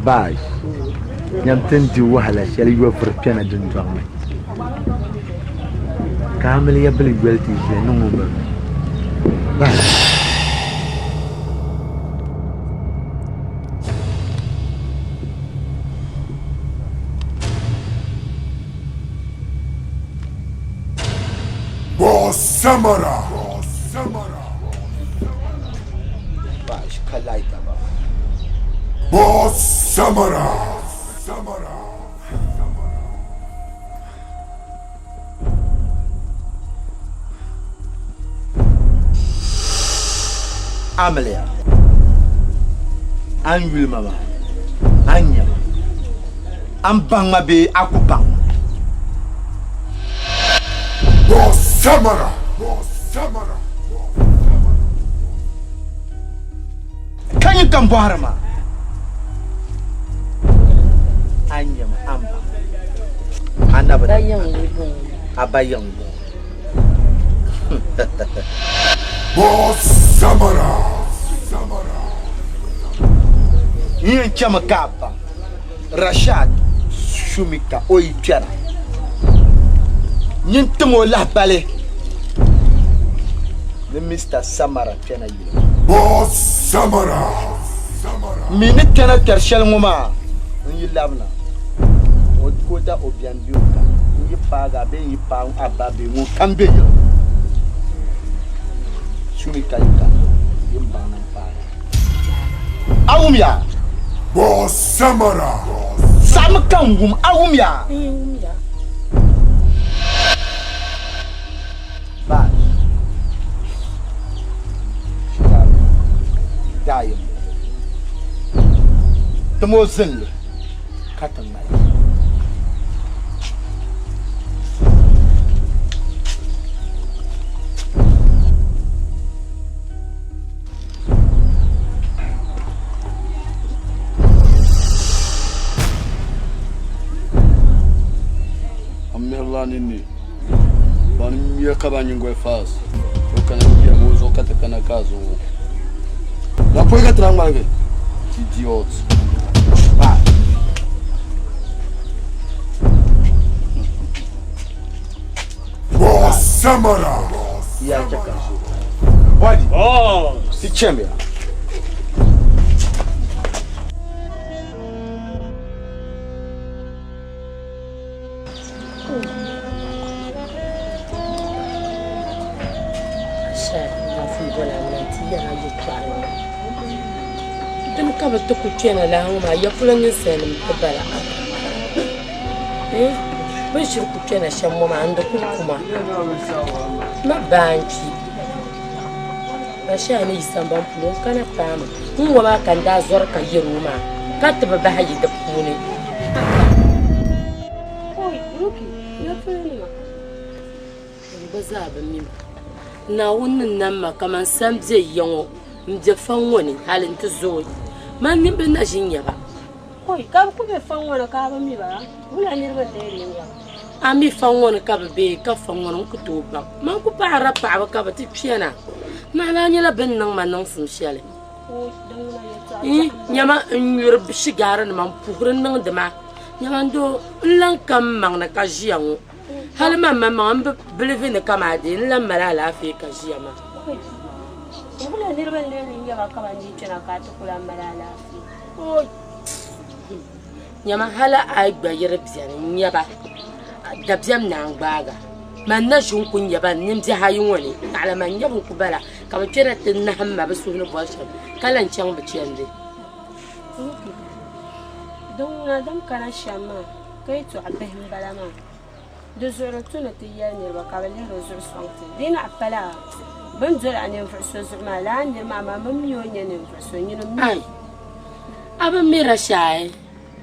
bash nyam tanti wahala shali yo furpiana dun dwamma Amelia bule welti je nungu ba Boss Samara. Bash kalaita ba Boss Samara. Amelia an wilma ba anya an banga be akupang Boss Samara. Can you come Barma? Anya amba anaba abayang Boss Samara. Yin chama kapa Rashad Shumika oipiana Yin tumo la bale the Mr. Samara piana you Boss Samara. mini kana tershel ngoma nyi labna o kota o bian bioka nyi paga be nyi pa ababe ngo kambe yo sumi kayika yimba na paga awumya Boss Samara. sam kangum awumya ba dayim tamo zin katan mai amerla nini bani miya kabanyi ngwe fas okana miya mozo kata kana kazo la poiga trangmalge idiot ba Boss Samara. ya chaka body si chembe Dum ka ba to ku twena la hu ma ya fulan yin sanin ta bala ban shir ku twena shan mu ma anda ku kuma ma banki ba sha ne san ban fulan kana fama mun wa ma kan da zor ka yiru ma ka ta ba hayi da fune oi ruki ya fulan ma ba za ba min na wannan nan ma kaman sam zai yawo mje fan wani halin ta zo man nin bin na shin yaba Oi, ka ku be fan wona ka ba mi ba. Wala ni ba dai ni ya. ami fan wani ka be ka fan wani ku to ba man ku para pa ba ka ba ti piana na la ni la ben nan man nan fun shale Oi, dan na ya ta. nyama nyur bishigara man puhrin nan da ma nyama do lan kam man na ka jiyango hal ma man believe ne kama de lan mala la fi ka jiyama Wala ni ba ni ya ba ka ba ni tana ka ta kula malala. Oi, nyama hala ay gba yere bian nyaba da biam na ngbaga man na jun kun yaba nim bi hayin wani ala man yabu ku bala ka ba kira tin na hamma ba su ne bo shan kalan can bi ciyande don na dam kana shama kai to abin balama. Da zuratuna tiyani ba ka ba ni rozur santi. Dina apala. Ban zo da ne furso zuma la ni mama mamiyo ne ne furso ni no mi. ai aba mira shay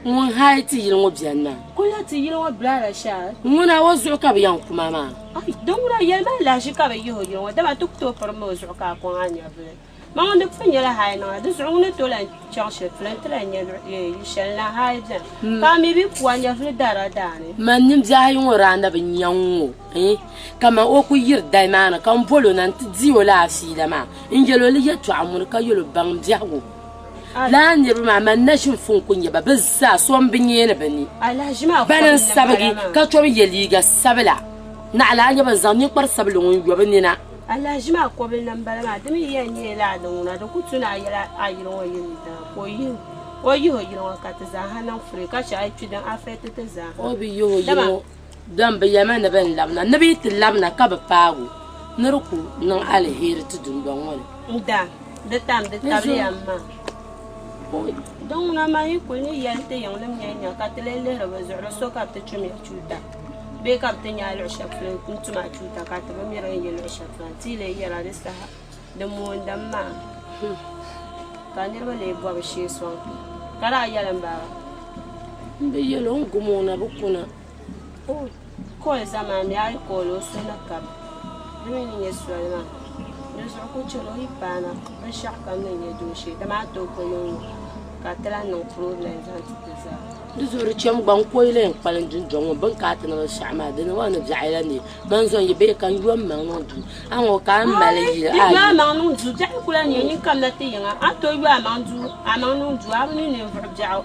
mun haiti yin wo bian na Kula ti yiro wa blara sha. muna wazo ka bi yan kuma ma Ai, don ra yel ma la shi ka ba yi ho yiro da ba tuk to par mo zo ka ko anya bele. Ma on de fanya la hay na de zo ne to la chang she flan tra nya yi shel la hay da. Ka mi bi ku anya fle dara dane. man nim bi hayin wo randa bi nyanwo kama o ku yir dai mana kan bolo nan ti diwo la fi da ma ingelo li ya to amun ka yolo bang biago la nirba ma man na shin fun kun yaba bizza son binye na bani Ala jima ko. banan sabagi ka to bi yeliga sabla na ala nya ban zan ni kwar sablu ngun yoba ni na Ala jima ko bil nan bala ma dimi yen ye la da una da ku tuna yala ayiro wa yin da ko yin. O yi ho yiro ka ta za hanan fure ka shi ai tudan afete ta za. o bi yo yo dan bi yama na ban labna nabi tilabna ka ba pago nurku nan alheri tudun don wani Da tam da tabi amma. Don na ma yi kuni yante yang lam nya ka telele ra ba zura so ka ta chumi chuta. Be ka ta nya lu shafle kun tuma chuta ka ta ba mi ra yin lu shafle ti le yara da sa da mu ndam ma. Ka ni ba le bo ba shi so. Kara yalan ba. bi yelo ngumo na bukuna Ko zama mi ai ko lo so na ka. Dimi ni yesu ma. Yesu ko chulo hi pana. Ba sha ka ni ne do shi da ma to ko yo. Ka tala no problem za ta za. duzuri chem gban koyle en palan jun jongo ban ka tan na shama de na wani jaila ne ban zon yibe kan yuam man no du an o kan male yi Di ma ma nu du ja kula ni ni kam na te yanga a to yu a ma nu du a ni ne vur ja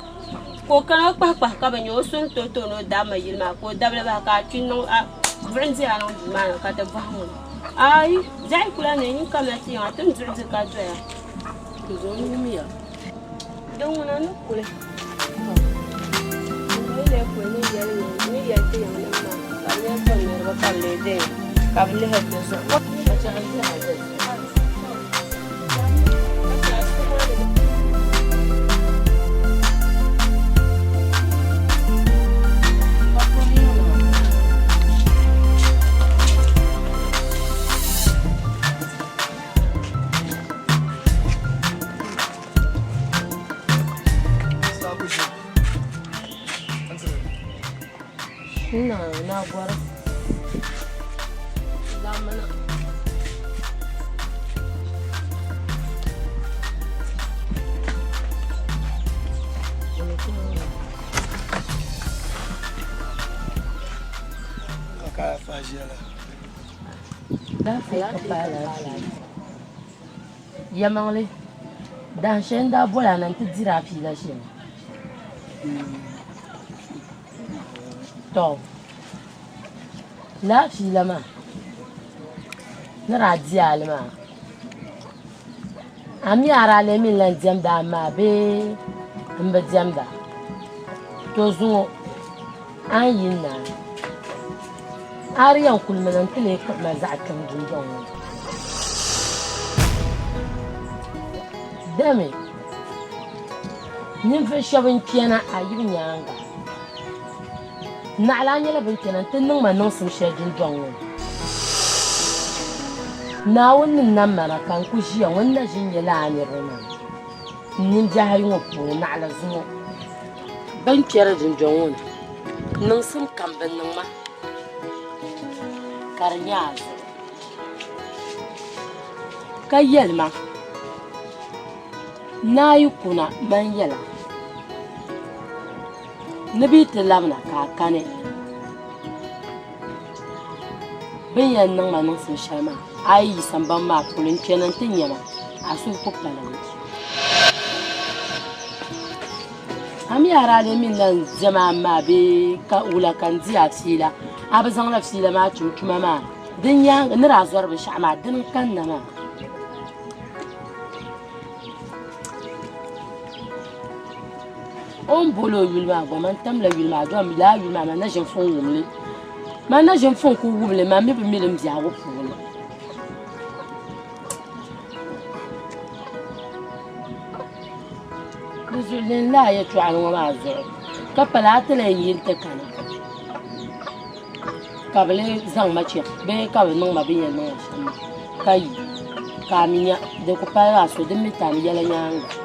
ko kan pa ka ba nyo sun to no da ma yil ma ko da ba ka tin no a vrenzi a no du ma ka ta ba mu ai ja kula ni ni kam na te yanga tun du ka to ya zo ni mi ya Don't want to pull it. Ni ya te yang nama. Kalian pun berapa lede. Kami lihat tu. Macam apa? Na agora. Dá mana. Kakak fajela. Dah saya kepala. Ya mangli. Dan shen dah bola nanti dirapi lah shen. Top. La fila ma na radial ma ami ara le min lan diam da ma be mba diam da to zo an yin na ariyan kulmanan tile ka ma za kan dundon dame nin fa shabin kena ayi nyanga na la nyala bintina tin nang manong sim shedin dong na wannan nan mara kan ku shi wannan shin yala ni rona nin jahay ngo pu na la zumo ban kera din dong nang sim kan ban nang ma karnya kayel ma na yi kuna man yala nabi tilamna ka kane bin yan nan manin sun shama ayi samban ma kulun kenan tin yama asu kokala am yara da min nan jama ma be ka ula kan diya fila abazan la fila ma cuma ma din ya ni razuwar bi shama din kan na ma on bolo yulma go man tam la yulma do mi la yulma ma na jin fon wumle ma na jin fon ku wumle ma mi bi mi lim dia go fule bizulin la ya tu an ma zo ka palata la yin ta kana ka bele zang ma che be ka be no ma bi yan no shama kai ka minya de ko pa so de mi ta mi yala nyanga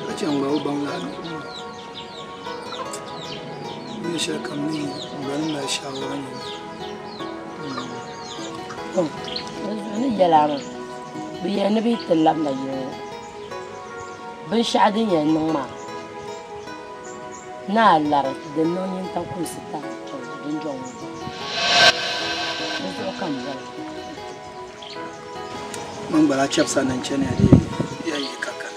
Macam bau bangla ni syakam ni bangla syawal ni. Oh, ni jalan. Biar ni bi telam na ye. Bersyadin ye nong ma. Na lar de non yin ta ku sita to din jong. Ni to kam ja. Mang bala chap sanan chene adi ya yi kaka.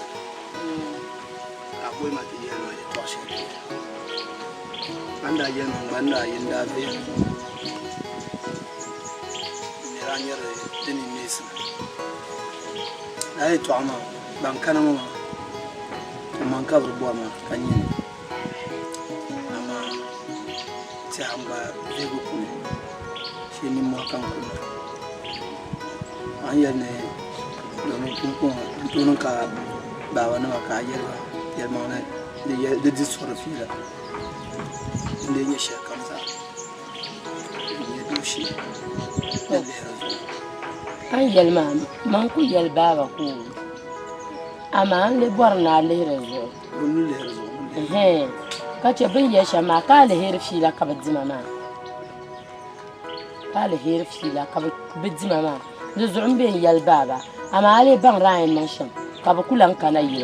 Aboy ma di ya no ye to she. Banda yen banda yen da be. Ni ranyere dini nesa. Ai to ama ban kana ma. Man ka bur bo ma kanyi. Ama ti hamba lego ku. Shi ni mo kan ku. An ne domin kunkun tunan ka ba wani maka yarma wani da ji tsoron fila inda yin shekarsa ya doshe da ya zo an yalma man ku yalba ba ku amma an libuwar na lera zo wani lera zo ka ce bin ya shama ka alheri fila ka badzima ma ka alheri fila ka badzima ma da zuwan bin yalba ba amma ale ban rayin nan shin ka ba kulan kana yi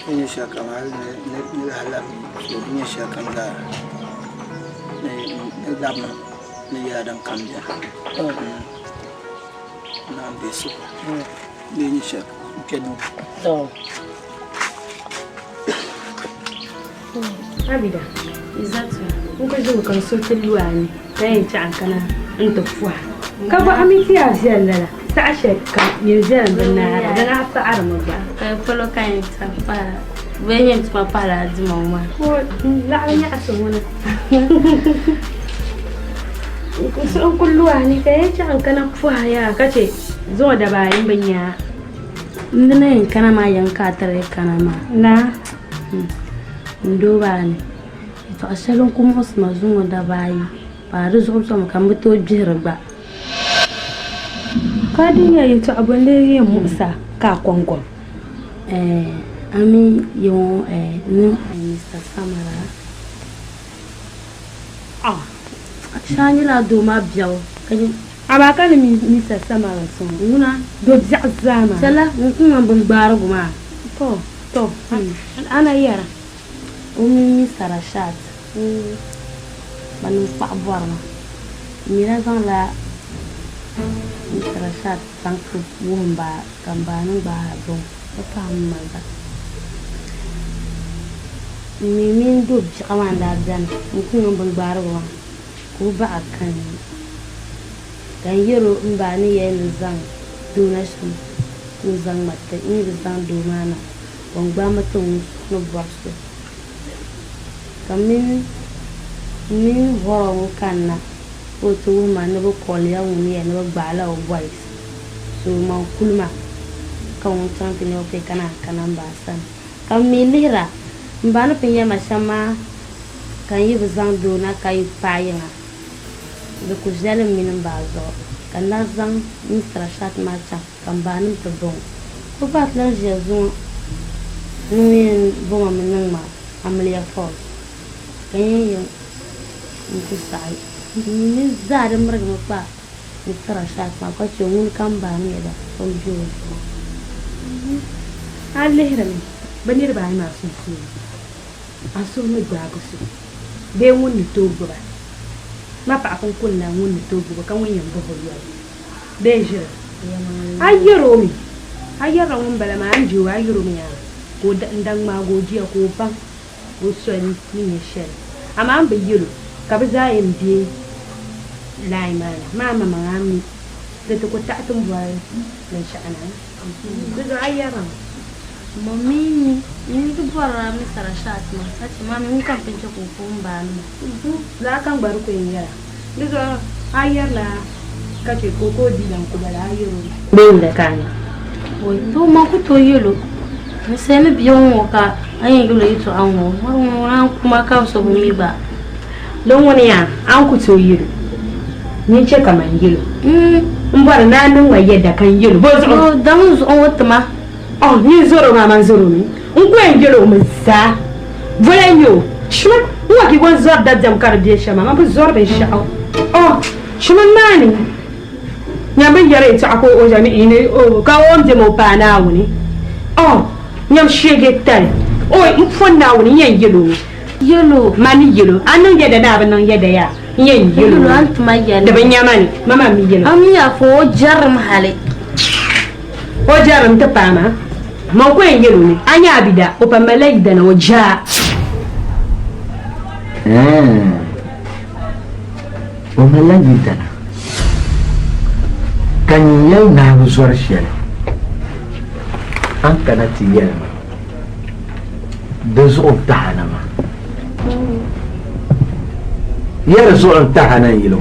ne ya shaka ma ne halar so ne shaka da ne dabna ne ya dan kanja na be so ne ni shaka kenan to Abida. Exato. Nunca jogo kan so tilwani. Tayin ci an kana inta fuwa. Ka ba amiti a ziyalla. Ta shekka New Zealand na da na fa arma ba. Kai folo kan ta fara. Venye tuma para di mama. Ko la anya asumuna. Ko so kulluwani kai ci an kana fuwa ya kace zo da bayin banya. Ndina yin kana ma yanka tare kana ma. Na. Ndo bani. To asalon kuma su mazungo da bayi. Ba da zo so kan muto jirba. Ka dinga yi to abun da yin musa ka kongon. Ami yo ni Mr. Samara. Shani la do ma biawo. Kaje Abaka ni Mr. Samara son. Una Do zama. sala nkuma bungbar guma. To. Ana yara. Umi Mr. Rashad. Banu pa borma. Mira zan la Mr. Rashad tanku wumba kambanu ba bon. Apa maga. Min do bi kamanda dan nkuma bungbar guma. Ko ba kan. Dan yero mbani yen zang donation zang matte ni zang do mana. Wong ba mata no boxe. Kamin min horo kanna o to ma ne bo kolya woni ne bo bala o boys so ma kulma kan tan tin o ke kana ba san kam mi lira mbana pinya mashama kan yi bizan do na kai payina da ku jalan min bazo kan na zan Mr. Shat macha kan banin to bon ko ba tlan jesu nuyen bo min ma amliya fo kan Nkusai. Ni zare mrag pa. Ni Rashad ma ko chungun kamba ni da on jowo. Allah hirami. Banir ba ma sun su. Aso no gba ko su. Be woni to gba. Ma pa kon kun na woni to gba kan woni yamba ho yo. Be jira. Ayero mi. Ayero mun bala ma anju ayero mi ya. Ko ndang ma gojiya ko ban. Go so ni shel. Ama an be yelo. Kabiza MD Laimana mama mami da ta kuta tun buwar da sha'ana da ayyara Mami ni du bora Mr. Rashad ma sace mami mun kan pince ko ba ni za kan bar ku yin yara da ayyar la kace koko dilan ku bala ayyaro ben da kana oi do ma ku to yelo ni sai ni biyon ka ayin gulo yito an wo an kuma ka so mi ba don wani ya an ku to yiro ni ce kaman yiro bar na nan waye da kan yiro bo zo da mun zo wata ma ni zoro ma man zoro ni in ku en yiro mun sa volen yo shuma wa ki gon zor da jam kar de shama ma bu zor be sha'o shuma mani nya ban yare ta ko o jami ne ka on je mo pa na wuni nyam shege tal in fonna wuni yan yelo mani yelo anu yeda da ban yeda ya yen yelo antuma yelo da ban yamani mama mi yelo am ya fo jarm hale o jarm ta pama man ko yen yelo ni anya bida o pa malai da na oja o malai da na kan yau na zuwar shi an kana tiyar da zo ta hana ma yara so an ta hana yilo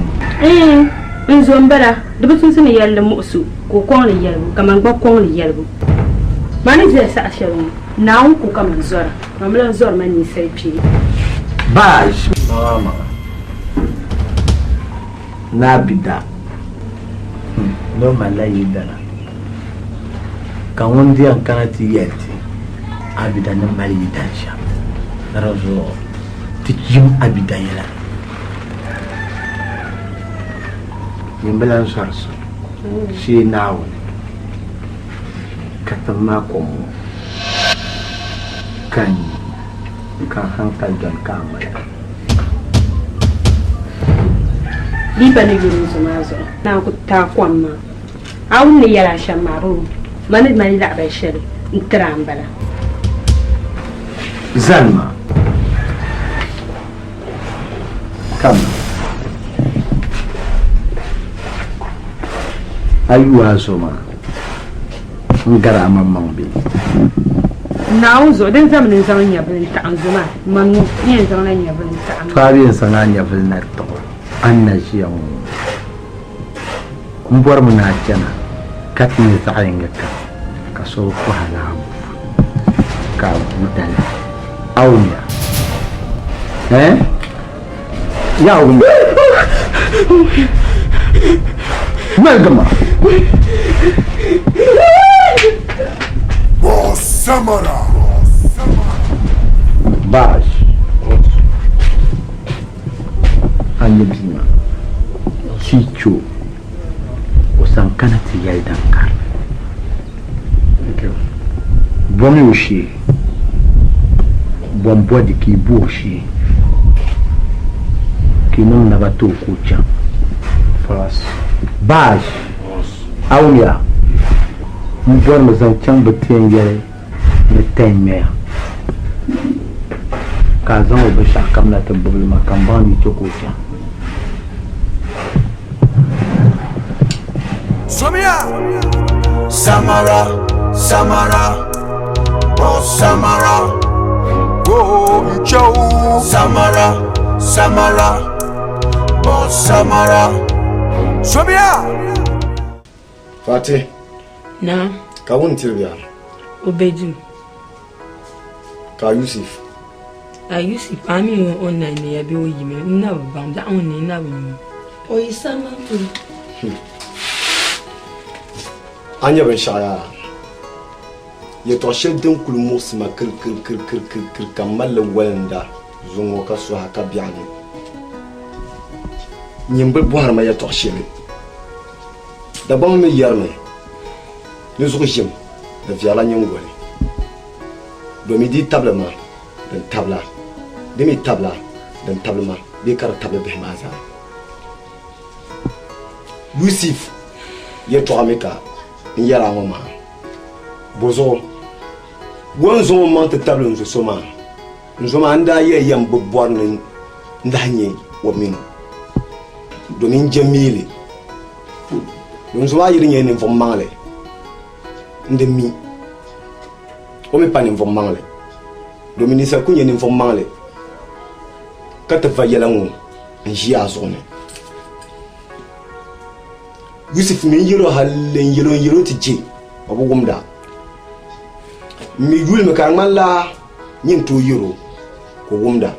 in zo mbara da batun sune yalla musu ko kon ne yalbu kaman ba kon ne yalbu mani je sa asharu na un ku kaman zora mamlan zor mani sai fi ba shi mama na bida no malai dana kan wanda an kana tiyati abida na mali dacha razo tijim abida yala yimbelan sarso shi nawo katama komo kan hankal don kamala liba ne gurin su ma zo na ku ta kwamma awun ne yara shan maro mani da bai shari intrambala Zalma Tam. Ayuha Soma. Ngara mamang bi. Now so then some in some yabbling towns, man, yes, on any yabbling town. Fabian Sananya will not talk. Anna Shion. Bormanachana. Cutting the thing. Kaso Kuhanam. Kabutan. Aunia. Eh? Yaum. Malgama. Boss Samara. Bash. Anyebima. Chicho. Osankana tiyai dankar. Thank you. Bomi ushi. Bombodi ki bushi. Kinon nabato kucha. Fast. Bash. Aulia. Mbor me zan can batien yare na ten meya. Ka zan wa bisha kam na tabbul makan ba ni to kucha. Somia. Samara. Samara. Oh Samara. Oh Joe. Samara. Samara. Oh Samara. Somia. Fatih. Na. Ka wun tirbiya. Obedu. Ka Yusuf. Yusuf ami online ne ya bi oyi me na bam da on ne na bi. Oyi sama tu. Anya ben shaya. Ya to shedin kul musma kir kamal wanda zungo ka so haka biyani. Nyimbe bohar ma ya to shebe. Da bam me yarme. Nous sommes de viala nyongole. Domi di tablema, den tabla. Demi tabla, den tablema. Bi kar table be maza. Yusuf, ye to ameka, yara mama. Bozo. Wonzo mante table nzo soma. Nzo anda ye yam bobor nen ndanye womin. Domi jamili. Nzo wa yiri nyene fo mangale. Ndemi o me pani vom mangle dominisa kunye ni vom mangle kata va yela ngu njia zone Yusuf mi yiro halen yiro tiji abu gumda mi yul me kan malla nyin to yiro ko gumda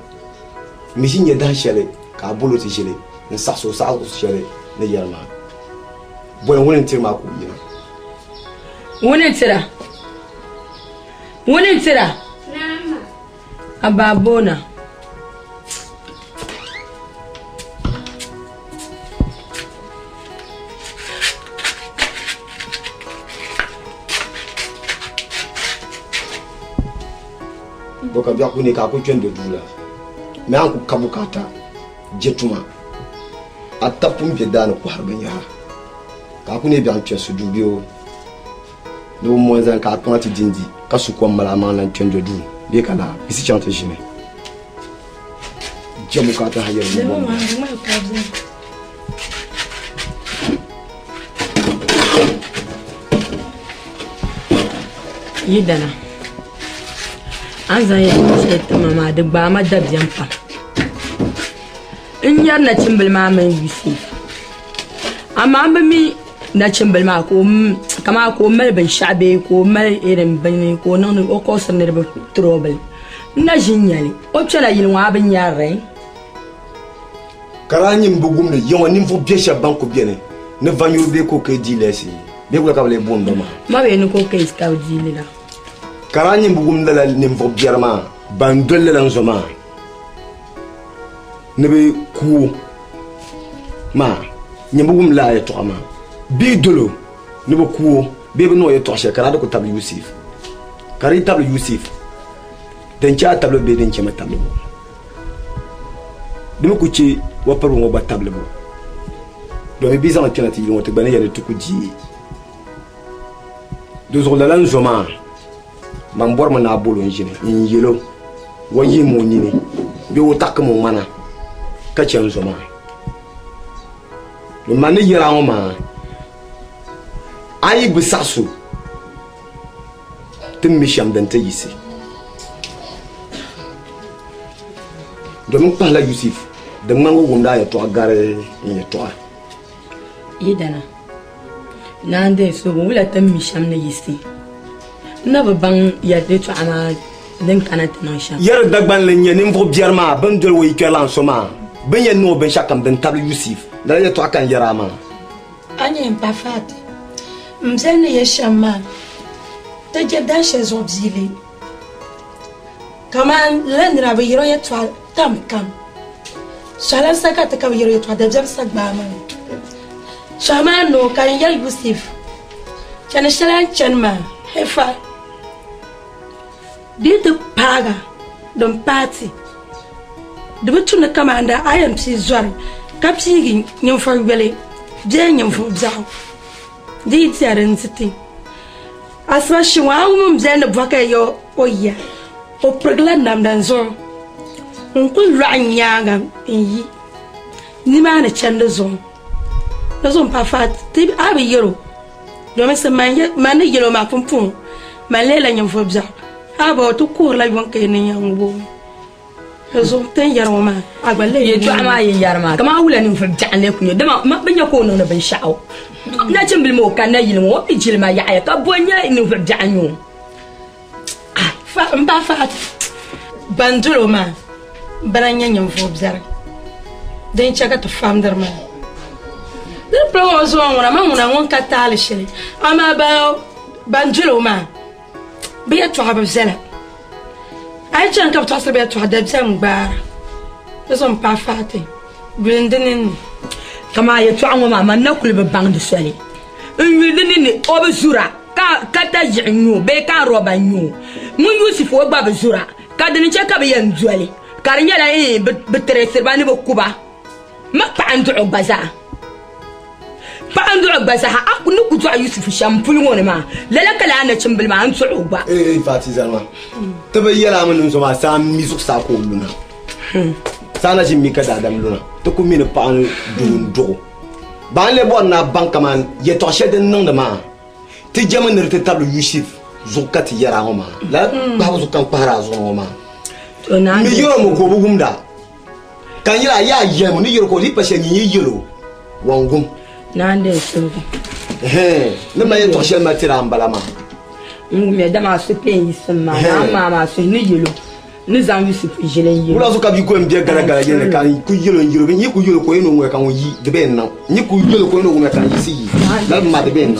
mi sinye dan shele ka bolo ti shele nsaso sa shele ne yarma boy wonen tirma ko yina Wani tira? Nama. Ababona. Boka biya kuni ka ko twende dula. Me an ku kabukata jetuma. Atapum be dan ko harban ya. Ka kuni biya twa su dubio. No moins un cas quand tu dis quand ce qu'on malaman nan twende du. Be kala isi chante jine. Jamukata hayar mo. Yidana. Anza ya ce mama da ba ma da biyan fa. In yar na cimbal ma mai yusi. Amma an ba mi na cimbal ma ko kama ko mal ban shabe ko mal irin bane ko nan ko sar ne ba trouble. Na jinyali. O chala yin wa ban yare. Karanyin bugum ne yawan nin fo biesha banko biene. Ne vanyo be ko ke dilesi. Be ko ka bale bomba ma. Ma be ne ko ke ska dilila. Karanyin bugum dala nin fo bierma ban dolle lan zoma. Ne be ku ma nyambugum la ya to ma. Bi dolo ne be ku be no ya to she karada ko tabli Yusuf. Kari tabli Yusuf. Den cha tablo be den chema tablo. Dimi ku ci waparu ngo ba table bo do mi bizan tinati ngo te bane yale tuku ji do zo la lan zoma man bor ma na bolo njine in yelo wayi mo ni bi wo tak mo mana chen zo ma ni mani yira o ma ayi bisasu tim misham dan te yisi domin pala Yusuf da mango wunda ya to agare ya to yidana nande so wala tam misham na yisi na babang ya de to ana den kanat na sha yar dagban le nyen mvo bierma ban dol wi kelan soma ben yen no ben shakam den tabli Yusuf da ya to akan yarama anya mpafati mzene yeshama tajada shezo bzili kaman lendra be yiro ya to tam kam shala saka ta ka yiro ya to da jam sagba ma shama no kan yar Yusuf kana shalan chanma hefa did paga don party de butuna kamanda IMC zwar kapsi nyum for wele je nyum for bzao di tiaren siti asma shwa mum zenda baka yo oya o pregla nam dan zo unkul ranyanga yi ni ma na chande zo na zo pa fat ti abi yero do me se man yero ma pumpum malela nyum for bzao abo to ko la yon ke ni yango zo ten yarma ma agbale ye to ama ye yarma kama wula ni fur jane kunyo dama ma banya ko no na ban sha'aw na jimbil mo kan na yilmo wa bijilma ya ya ka bonya ni fur janyo ah fa mba fa bandulo ma baranya nyam fo bzar den chaga to famder ma de pro zo ngona ma ngona ngon katale shiri ama ba bandulo ma بيت وعب بزلا عايشان كم تصل بيت وعد بزلا مبار لازم بعفاتي بلندنين كما يتوعوا ما ناكل ببان دسالي انويلني او بزورا كاتا يعنو بيكا روبانيو من يوسف وبا بزورا كادني تشكا بينزولي كارنيا لا بتريسر باني بكوبا ما باندو عبازا باندو عبازا اكو نكو تو يوسف شامبول ما لا كلا انا تشمبل ما انت عبا فاتي زلمه تبيلا من زما سام ميزو ساكو لنا sana jimmi kada dam luna to ko min pa dun do ban le bon na banka man ye to shede non de ma ti jama ne te tablu Yusuf zukati yara homa la ba zo kan para zo homa to na mi yoro mo go bugumda kan yira ya yemo ni yoro ko li pashe ni yelo wangum na nde so ne ma ye to shede ma tira ambalama ngum dama so pen yisma na mama so ni yelo ni zan Yusuf jelen yelo wala zo ka bi ko mbia gara gara yene kan ku yelo yelo be ni ku yelo ko eno ngwe kan yi de be na ni ku yelo ko eno ngwe kan yi si la ma de be na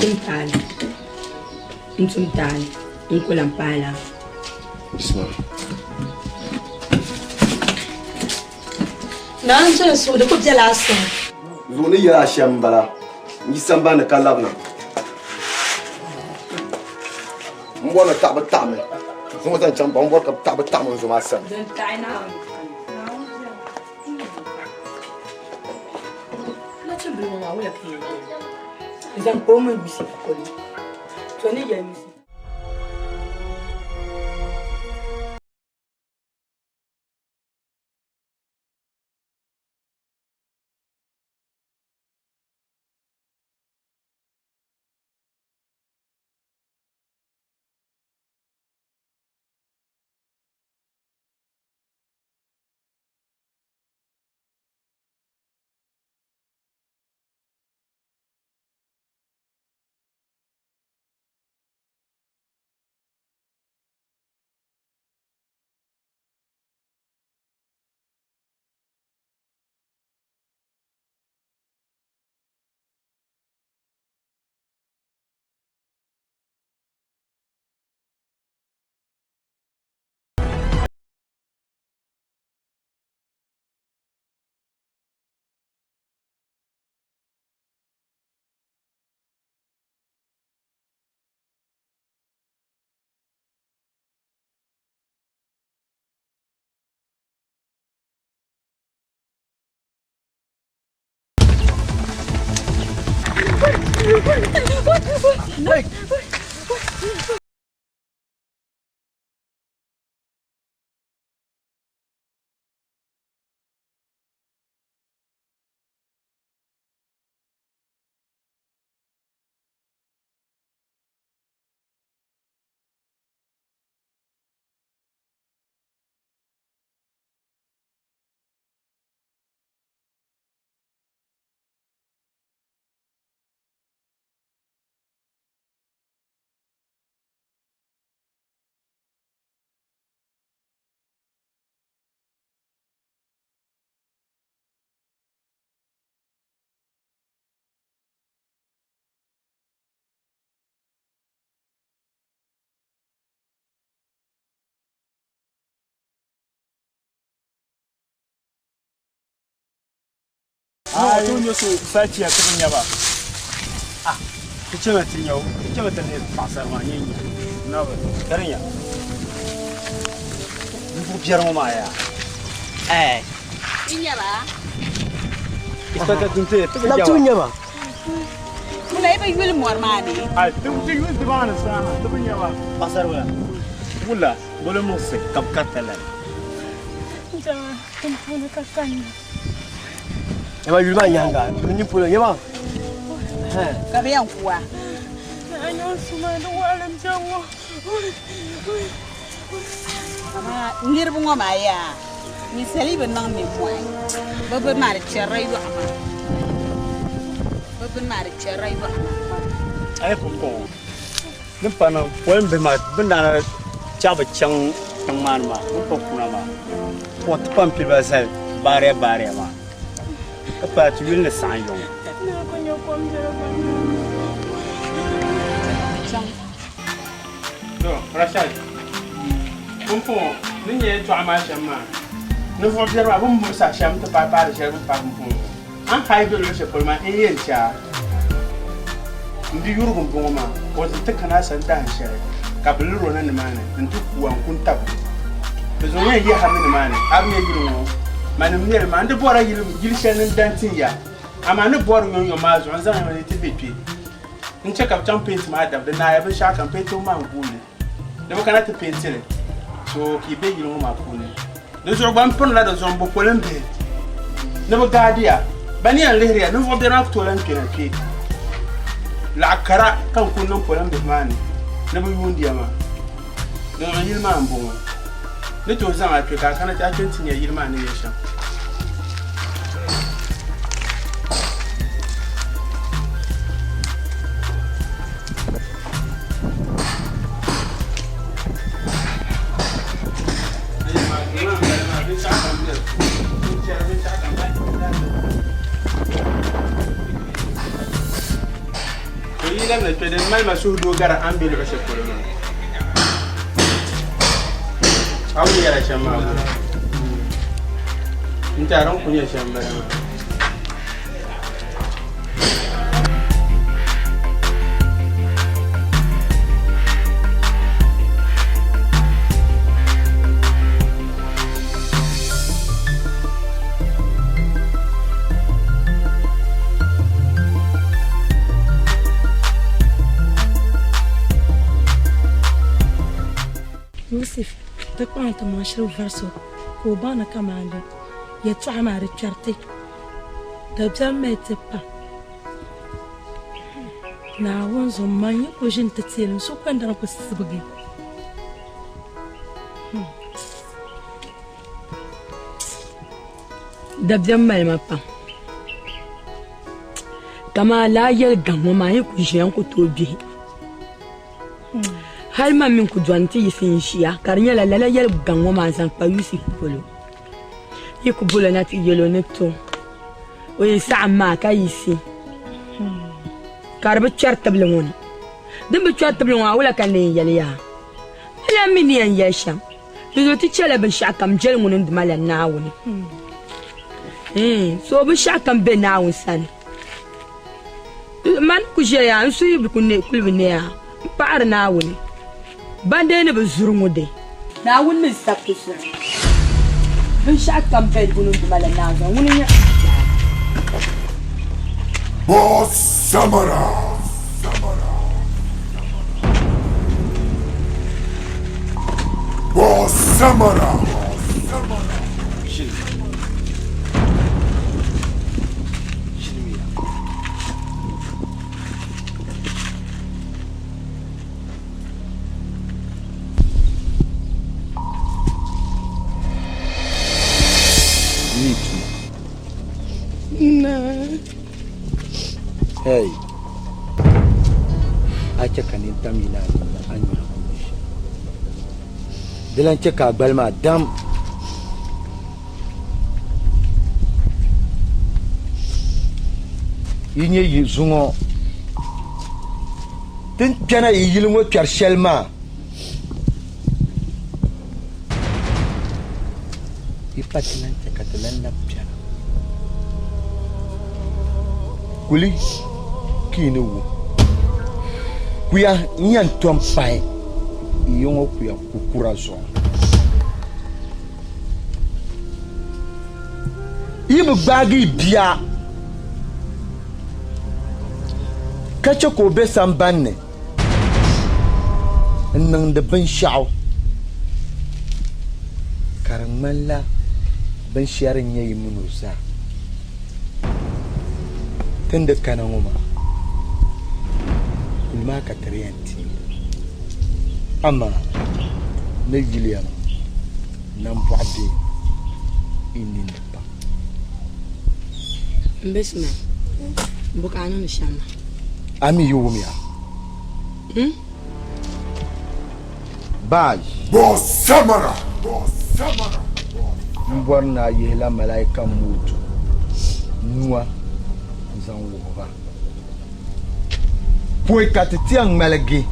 intum tani inkulam pala bismillah nan so so de ko jela so zo ni ya shambala ni samba na kalabna mbona taba tame zo ma tan chamba mbona ka taba tame zo ma san den taina la chimbi mo ma wala ki zan ko mo Yusuf ko ni to ni ya Yusuf Ah, tu nyo so sati ya tu nya ba. Ah, tu cuma tinyo, tu cuma tene pasar ma nyenya. Na ba, karinya. Ibu biar mama ya. Inya ba? Kita tak tunte, tu Na tunya ba? Muna iba yul mormani. Ah, tu yul di mana sana, tu nya ba. Pasar ba. Wala, boleh musik kap katalan. Jangan, kamu kakan. Eba yul ba nyanga, ni pulo yeba. Kami yang kuat. Ano sumano walam jawo. Ama ngir bunga maya. Ni sali benang mi muai. Bebe mari cerai do ama. Bebe mari cerai do ama. Ai pumpo. Nempana poem be ma benda chaba chang man ma, pumpo kuna ma. Pot pampi ba sai bare ma. Apa tu yul ne san yong. Na ko nyokom jara ba. No, Rashad. Pumpo, ni ye to ama shama. No fo biara ba mo sa sham to pa da sham pa pumpo. An kai do lo she polma en yen cha. Ndi yuru pumpo ma, o te kana san da shere. Ka buluro na ni mane, ntu kuwa kun tab. Bezo ye ye ha mi ni mane, ar me yuru mo. Mane mi ma ndi bora yil shen dantin ya. Ama ne bora yo ma zo an zan ma te bepi. Nche kap cham paint ma dab de na ya be sha kan paint o ma ngule. De mo kana te paint le. So ki be yilo ma kule. De so gban pon la de zo mbo polembe. Ne bo gadia. Bani an lehria no vo be na to lan kena pi. La kara kan kun non polembe mani. Ne bo yundi ama. Ne ma yilma ambo. Ne to zan a pe ka kana ta tinye yilma ne yesha. Ilan na pwede mal masudo gara ambil ba siya polo. Awi yara siya ma. Intarong kunya siya ba. يوسف تقوى أنت ماشرو فرسو وبانا كمان يتوع مع رجارتي تبزر ما يتبقى نعون زمان يوجين تتسيلن سو كان دانا بس بقي دبزر ما يمبا كما لا يلقى وما يكون شيئا كتوبيه hal ma min ku dwanti yisin shiya karinya la la yel gango ma san pa Yusuf polo yiku bolo na ti yelo nepto o yisa ma ka yisi karba charta blon dimbe charta blon wala kan ne yeliya ila min yan yasham lizo ti chela ben shakam jel mun ndmala nawuni so be shakam be nawun san man ku jeya an suyi bi kunne kulbine ya par nawuni bande ne be zurungude na wun min sakisu bin shakam ben bunun dumala naza wunya Boss Samara Boss Samara Hey, acha kanin tamina anya. Dilan ceka balma dam. Inye yizungo. Tin piana yilungo piarselma. Ipatilan ceka tulan na piana. kuli kini wu kuya nyan tom pai yongo kuya kukura zo ibu bagi bia kacho ko be sambanne nang de ben shaw karamalla ben sharin yayi munusa tunda kana ngoma ilma ka tariyanti amma na jiliyana nan buade inni ba mbesna bukana ni shama ami yumia Baj Boss Samara Mborna yela malaika mutu Nua Zanwoba Poi katitiang malagi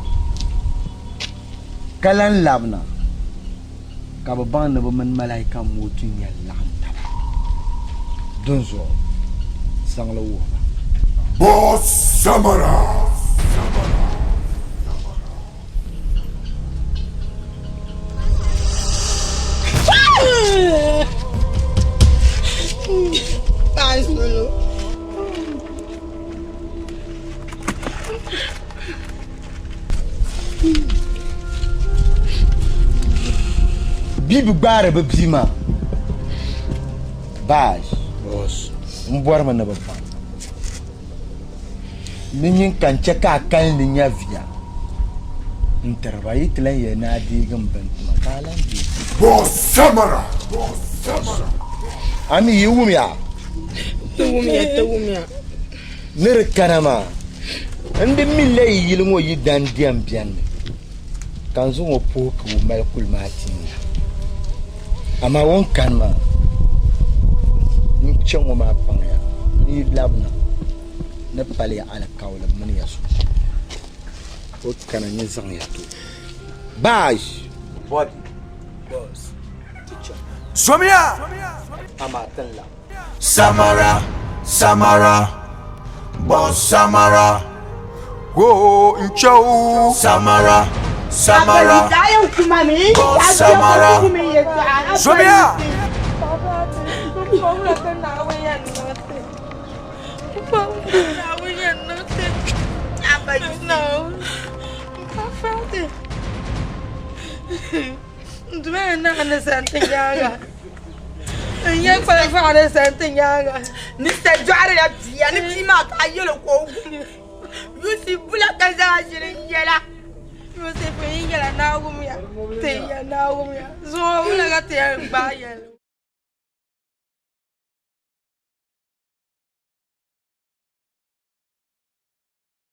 Kalan labna Kababan na baman malaika mutu niya lanta Dunzo Zanglawoba Boss Samara Bibi gbara ba bima Baj boss mbwarma na ba ninyin kan cheka kan ninya via intervai tlan ya na digin ban makalan bi Boss Samara ami yumya tawumya nir kanama andi mille yilmo yidan diam bian kan zo mo poku malkul mati ama won kanma ni chengo ma panya ni labna na pali ala kawla man yasu ko kana ni zang yato bash body boss teacher Somia ama tanla Samara Boss Samara Go Nchau Samara Boss Samara Somia Yang paling faham senting yang ni sejuara ya dia ni cima kayu lo kau. Yusi bulat kaza jirin jela. Yusi pergi jela naugum ya, tiya naugum ya. Semua bulat kata yang bayar.